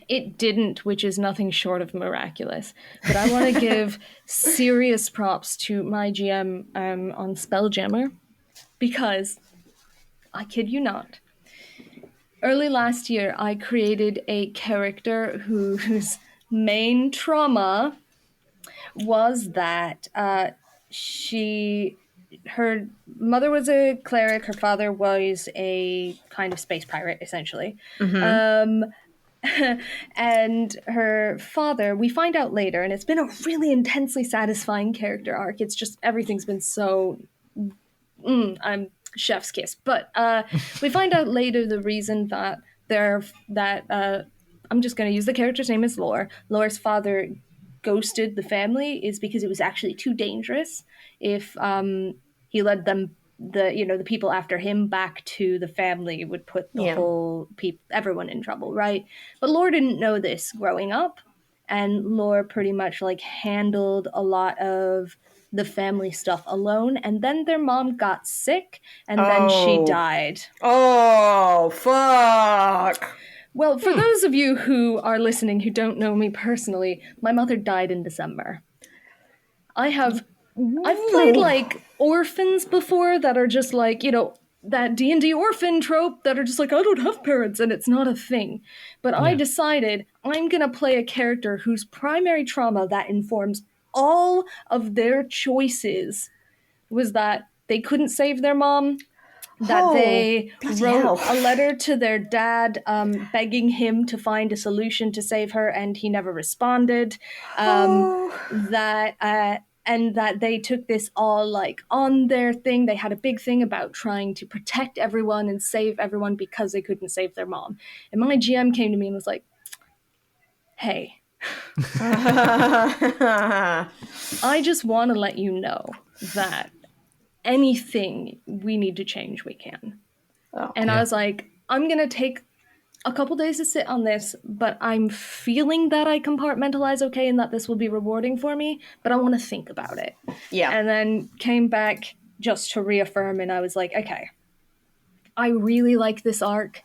It didn't, which is nothing short of miraculous. But I want to give serious props to my GM on Spelljammer, because, I kid you not, early last year I created a character whose main trauma was that her mother was a cleric, her father was a kind of space pirate, essentially. And her father, we find out later, and it's been a really intensely satisfying character arc. It's just everything's been so I'm chef's kiss. But we find out later the reason that I'm just going to use the character's name as Lore. Lore's father ghosted the family is because it was actually too dangerous if he led them the people after him back to the family. Would put the whole everyone in trouble, right? But Lore didn't know this growing up, and Lore pretty much like handled a lot of the family stuff alone, and then their mom got sick, and then she died. Oh, fuck. Well, for those of you who are listening who don't know me personally, my mother died in December. I've played like orphans before that are just like, that D&D orphan trope that are just like, I don't have parents, and it's not a thing. But I decided I'm going to play a character whose primary trauma that informs all of their choices was that they couldn't save their mom, that they wrote a letter to their dad begging him to find a solution to save her, and he never responded. And that they took this all like on their thing. They had a big thing about trying to protect everyone and save everyone because they couldn't save their mom. And my GM came to me and was like, hey, I just want to let you know that anything we need to change, we can. I was like, I'm going to take a couple days to sit on this, but I'm feeling that I compartmentalize okay and that this will be rewarding for me, but I want to think about it. Yeah. And then came back just to reaffirm, and I was like, okay, I really like this arc,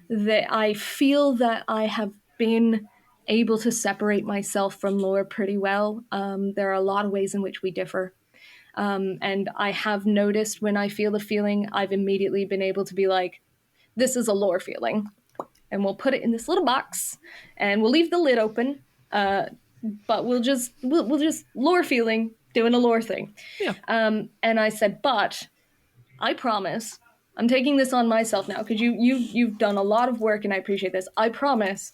that I feel that I have been able to separate myself from Lore pretty well. There are a lot of ways in which we differ. And I have noticed when I feel the feeling, I've immediately been able to be like, this is a Lore feeling. And we'll put it in this little box, and we'll leave the lid open. But we'll just Lore feeling, doing a Lore thing. Yeah. And I said, but I promise, I'm taking this on myself now because you've done a lot of work, and I appreciate this. I promise,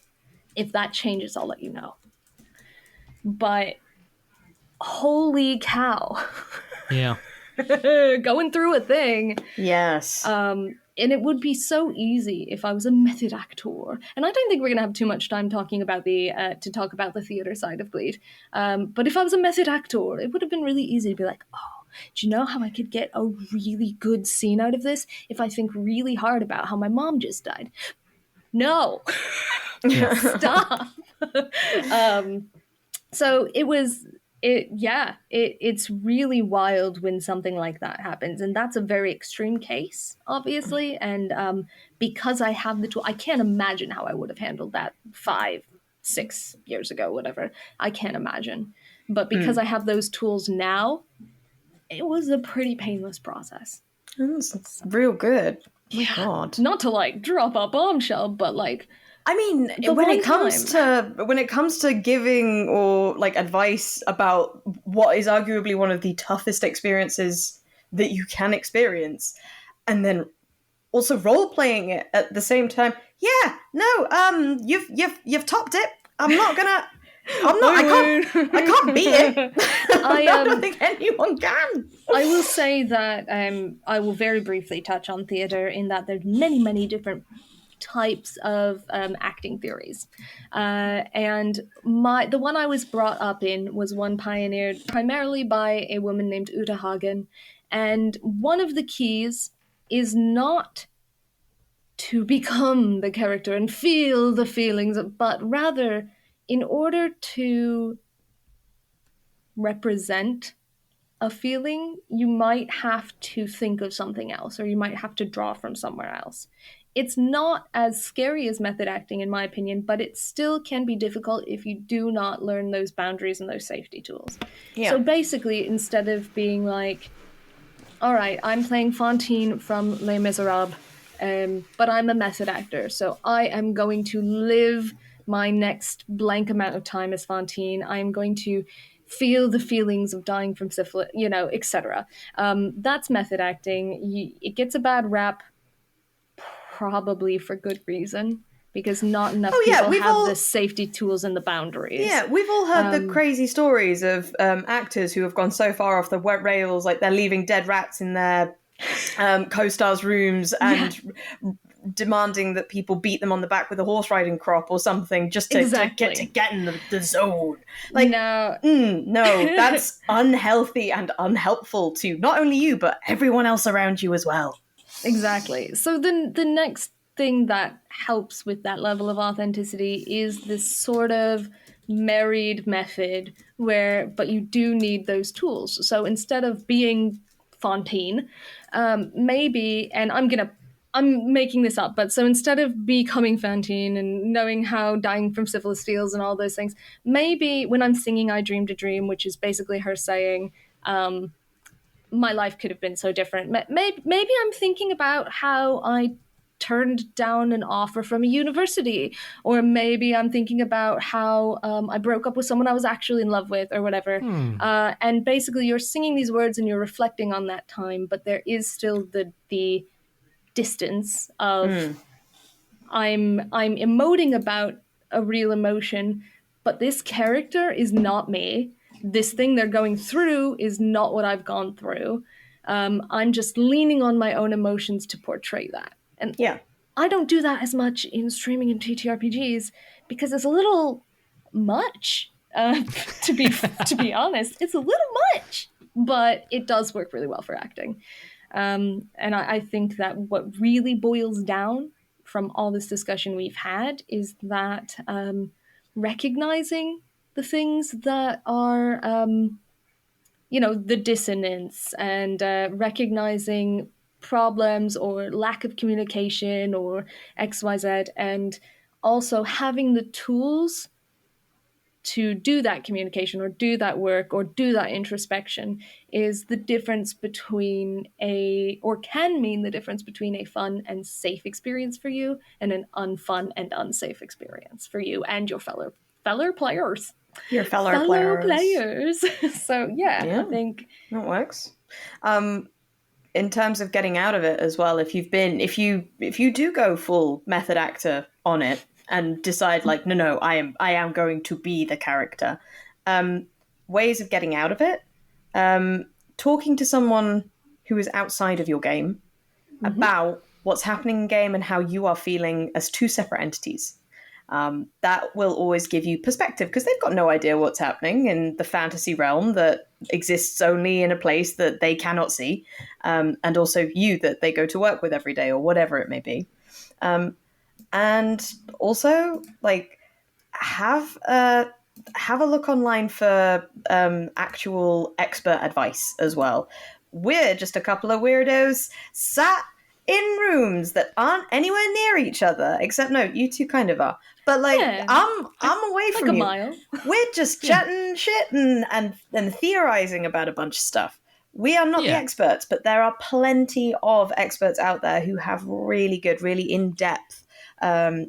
if that changes, I'll let you know. But holy cow! Yeah. Going through a thing. Yes. And it would be so easy if I was a method actor. And I don't think we're going to have too much time talking about to talk about the theater side of Bleed. But if I was a method actor, it would have been really easy to be like, oh, do you know how I could get a really good scene out of this if I think really hard about how my mom just died? No. Stop. So it's really wild when something like that happens, and that's a very extreme case, obviously, and because I have the tool, I can't imagine how I would have handled that 5-6 years ago, whatever. I can't imagine, but because I have those tools now, it was a pretty painless process. That's real good. Oh my God. Not to like drop a bombshell, but like, I mean, when it comes to giving or like advice about what is arguably one of the toughest experiences that you can experience, and then also role playing it at the same time. Yeah, no, you've topped it. I can't beat it. I don't think anyone can. I will say that I will very briefly touch on theater in that there's many, many different types of acting theories. And the one I was brought up in was one pioneered primarily by a woman named Uta Hagen. And one of the keys is not to become the character and feel the feelings, but rather in order to represent a feeling, you might have to think of something else, or you might have to draw from somewhere else. It's not as scary as method acting, in my opinion, but it still can be difficult if you do not learn those boundaries and those safety tools. Yeah. So basically, instead of being like, all right, I'm playing Fantine from Les Miserables, but I'm a method actor, so I am going to live my next blank amount of time as Fantine. I'm going to feel the feelings of dying from syphilis, etc. That's method acting. It gets a bad rap, probably for good reason, because not enough people have the safety tools and the boundaries. Yeah, we've all heard the crazy stories of actors who have gone so far off the rails, like they're leaving dead rats in their co-stars' rooms and demanding that people beat them on the back with a horse riding crop or something just to get in the zone. Like, no, that's unhealthy and unhelpful to not only you, but everyone else around you as well. Exactly. So then the next thing that helps with that level of authenticity is this sort of married method but you do need those tools. So instead of being Fantine, maybe, and I'm making this up, but so instead of becoming Fantine and knowing how dying from syphilis feels and all those things, maybe when I'm singing I Dreamed a Dream, which is basically her saying, my life could have been so different. Maybe I'm thinking about how I turned down an offer from a university, or maybe I'm thinking about how I broke up with someone I was actually in love with, or whatever. And basically you're singing these words and you're reflecting on that time, but there is still the distance of I'm emoting about a real emotion, but this character is not me. This thing they're going through is not what I've gone through. I'm just leaning on my own emotions to portray that. And I don't do that as much in streaming and TTRPGs because it's a little much. To be honest, it's a little much, but it does work really well for acting. And I think that what really boils down from all this discussion we've had is that recognizing the things that are, the dissonance, and recognizing problems or lack of communication or XYZ, and also having the tools to do that communication or do that work or do that introspection is the difference between can mean the difference between a fun and safe experience for you and an unfun and unsafe experience for you and your fellow players. Your fellow players. So I think that works. In terms of getting out of it as well, if you do go full method actor on it and decide like, no, I am going to be the character. Ways of getting out of it. Talking to someone who is outside of your game about what's happening in game and how you are feeling as two separate entities. That will always give you perspective because they've got no idea what's happening in the fantasy realm that exists only in a place that they cannot see, and also you that they go to work with every day or whatever it may be. And also, like, have a look online for actual expert advice as well. We're just a couple of weirdos sat in rooms that aren't anywhere near each other, except no, you two kind of are. But like, I'm away from you. Mile. We're just chatting shit and theorizing about a bunch of stuff. We are not the experts, but there are plenty of experts out there who have really good, really in-depth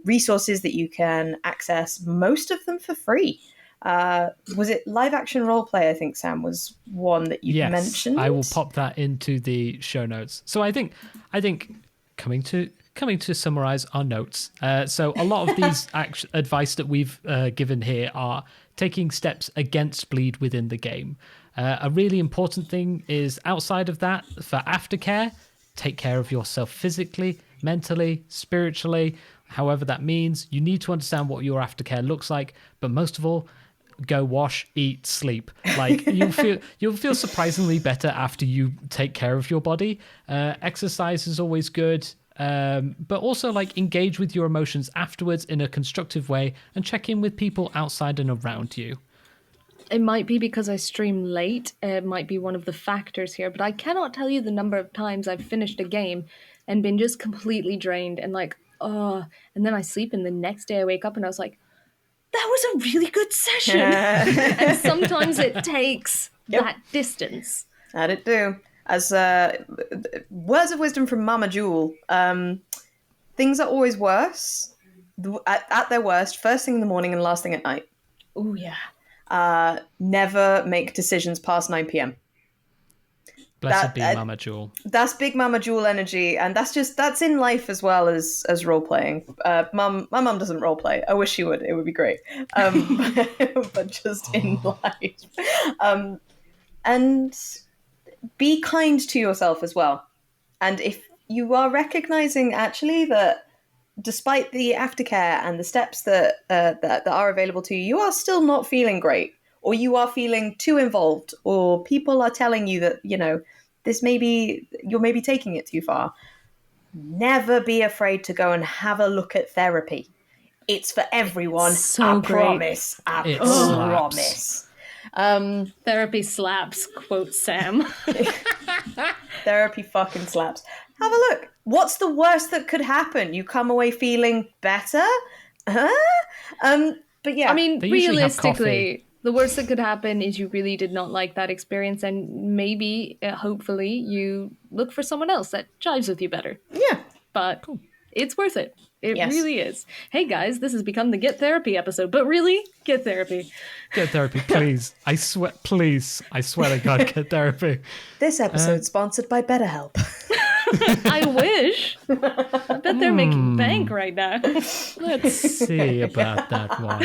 resources that you can access, most of them for free. Was it live action roleplay? I think Sam was one that you mentioned. I will pop that into the show notes. So I think coming to summarize our notes. So a lot of these advice that we've given here are taking steps against bleed within the game. A really important thing is outside of that, for aftercare, take care of yourself physically, mentally, spiritually. however that means. You need to understand what your aftercare looks like, but most of all, go wash, eat, sleep. Like you'll feel surprisingly better after you take care of your body. Exercise is always good. But also like engage with your emotions afterwards in a constructive way and check in with people outside and around you. It might be because I stream late. It might be one of the factors here, but I cannot tell you the number of times I've finished a game and been just completely drained and like, oh, and then I sleep and the next day I wake up and I was like, that was a really good session. And sometimes it takes that distance. That it do. As words of wisdom from Mama Jewel, things are always worse, at their worst, first thing in the morning and last thing at night. Oh, yeah. Never make decisions past 9 p.m. Blessed be Mama Jewel. That's big Mama Jewel energy, and that's in life as well as role playing. My mum doesn't role play. I wish she would. It would be great. But just in life, and be kind to yourself as well. And if you are recognizing actually that despite the aftercare and the steps that are available to you, you are still not feeling great, or you are feeling too involved, or people are telling you that, you're maybe taking it too far. Never be afraid to go and have a look at therapy. It's for everyone. It's so I great. promise. I promise. Therapy slaps, quote Sam. Therapy fucking slaps. Have a look. What's the worst that could happen? You come away feeling better? But yeah. I mean, realistically, the worst that could happen is you really did not like that experience, and maybe, hopefully, you look for someone else that jives with you better. Yeah. But it's worth it. It really is. Hey guys, this has become the Get Therapy episode, but really, get therapy. Get therapy, please. I swear to God, get therapy. This episode's sponsored by BetterHelp. I wish. I bet they're making bank right now. Let's see about that one.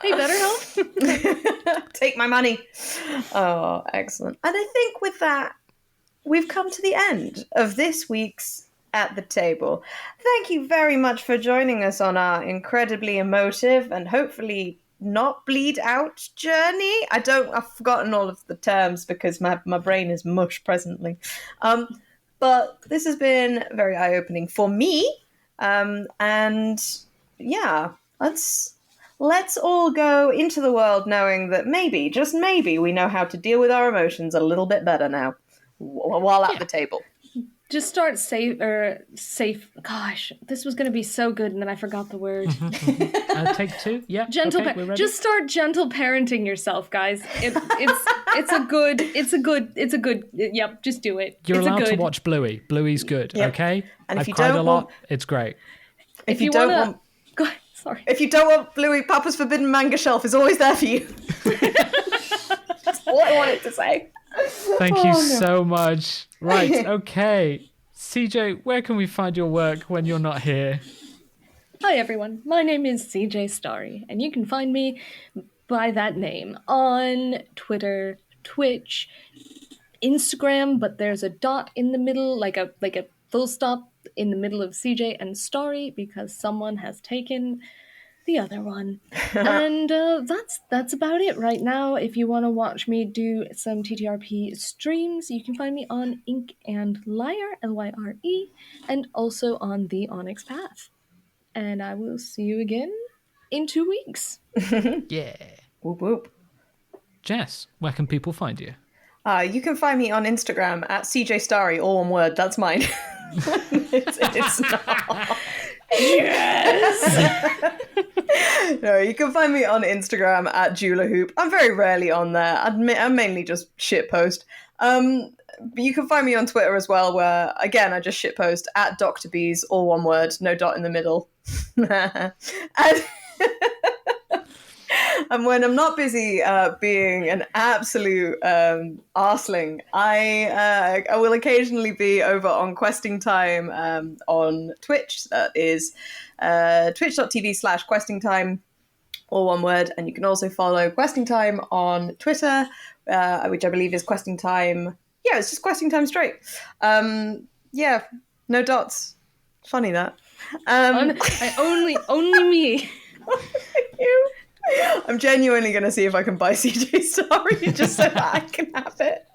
Hey, BetterHelp. Take my money. Oh, excellent. And I think with that, we've come to the end of this week's At the Table. Thank you very much for joining us on our incredibly emotive and hopefully not bleed out journey. I've forgotten all of the terms because my brain is mush presently. But this has been very eye-opening for me. And yeah, let's all go into the world knowing that maybe, just maybe, we know how to deal with our emotions a little bit better now while at the table. Just start safe. Gosh, this was going to be so good, and then I forgot the word. Take two. Yeah. Gentle. Okay, just start gentle parenting yourself, guys. It's a good. Yep. Just do it. You're allowed to watch Bluey. Bluey's good. Yep. Okay. And if I've you cried don't a lot. It's great. If you don't want. Go ahead, sorry. If you don't want Bluey, Papa's Forbidden Manga Shelf is always there for you. That's all I wanted to say. Thank you so much. Right, okay. CJ, where can we find your work when you're not here? Hi, everyone. My name is CJ Starry, and you can find me by that name on Twitter, Twitch, Instagram, but there's a dot in the middle, like a full stop in the middle of CJ and Starry, because someone has taken the other one. And that's about it right now. If you want to watch me do some TTRP streams, you can find me on Ink and Lyre, Lyre, and also on the Onyx Path. And I will see you again in 2 weeks. Yeah. Whoop whoop. Jess, where can people find you? You can find me on Instagram at CJ Starry, all one word. That's mine. it's not. Yes! No, you can find me on Instagram at JulaHoop. I'm very rarely on there. I mainly just shitpost. But you can find me on Twitter as well, where, again, I just shitpost at Dr. Bees, all one word, no dot in the middle. And when I'm not busy being an absolute arsling, I will occasionally be over on Questing Time on Twitch. That is twitch.tv/Questing Time, all one word. And you can also follow Questing Time on Twitter, which I believe is Questing Time. Yeah, it's just Questing Time straight. Yeah, no dots. Funny that. Only me. You. I'm genuinely going to see if I can buy CJ's story just so that I can have it.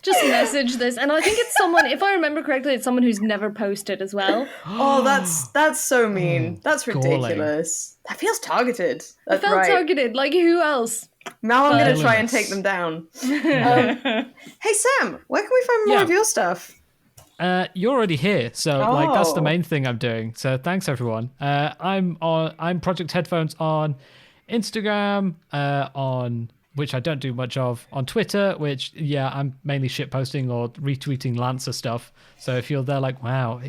Just message this, and I think it's someone. If I remember correctly, it's someone who's never posted as well. Oh, that's so mean. That's ridiculous. That feels targeted. That's It felt targeted. Like, who else? Now I'm going to try and take them down. Hey Sam, where can we find more of your stuff? You're already here, so like that's the main thing I'm doing. So thanks everyone. I'm Project Headphones on Instagram, on which I don't do much of, on Twitter, which I'm mainly shitposting or retweeting Lancer stuff. So if you're there like, wow,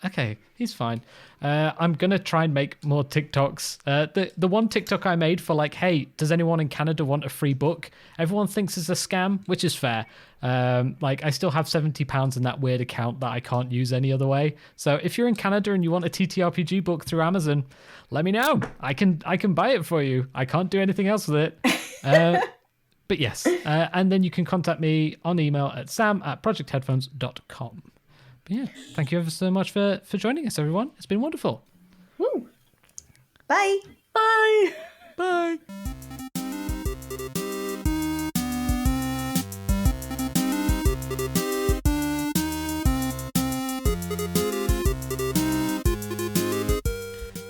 okay, he's fine. I'm gonna try and make more TikToks. The one TikTok I made for like, hey, does anyone in Canada want a free book? Everyone thinks it's a scam, which is fair. Like I still have £70 in that weird account that I can't use any other way. So if you're in Canada and you want a TTRPG book through Amazon, let me know. I can buy it for you. I can't do anything else with it. But yes, and then you can contact me on email at sam@projectheadphones.com. But yeah, thank you ever so much for joining us, everyone. It's been wonderful. Woo. Bye. Bye. Bye.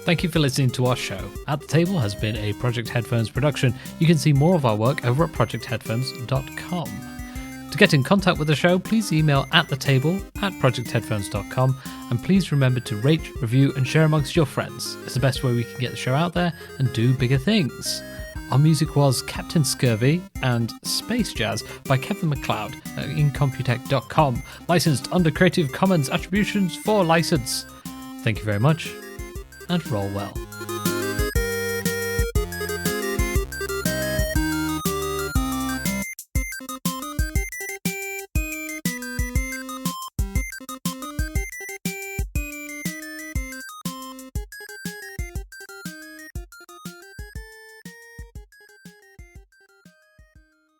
Thank you for listening to our show. At the Table has been a Project Headphones production. You can see more of our work over at projectheadphones.com. To get in contact with the show, please email atthetable@projectheadphones.com, and please remember to rate, review and share amongst your friends. It's the best way we can get the show out there and do bigger things. Our music was Captain Scurvy and Space Jazz by Kevin MacLeod at incomputech.com, licensed under Creative Commons Attributions 4 license. Thank you very much, and roll well.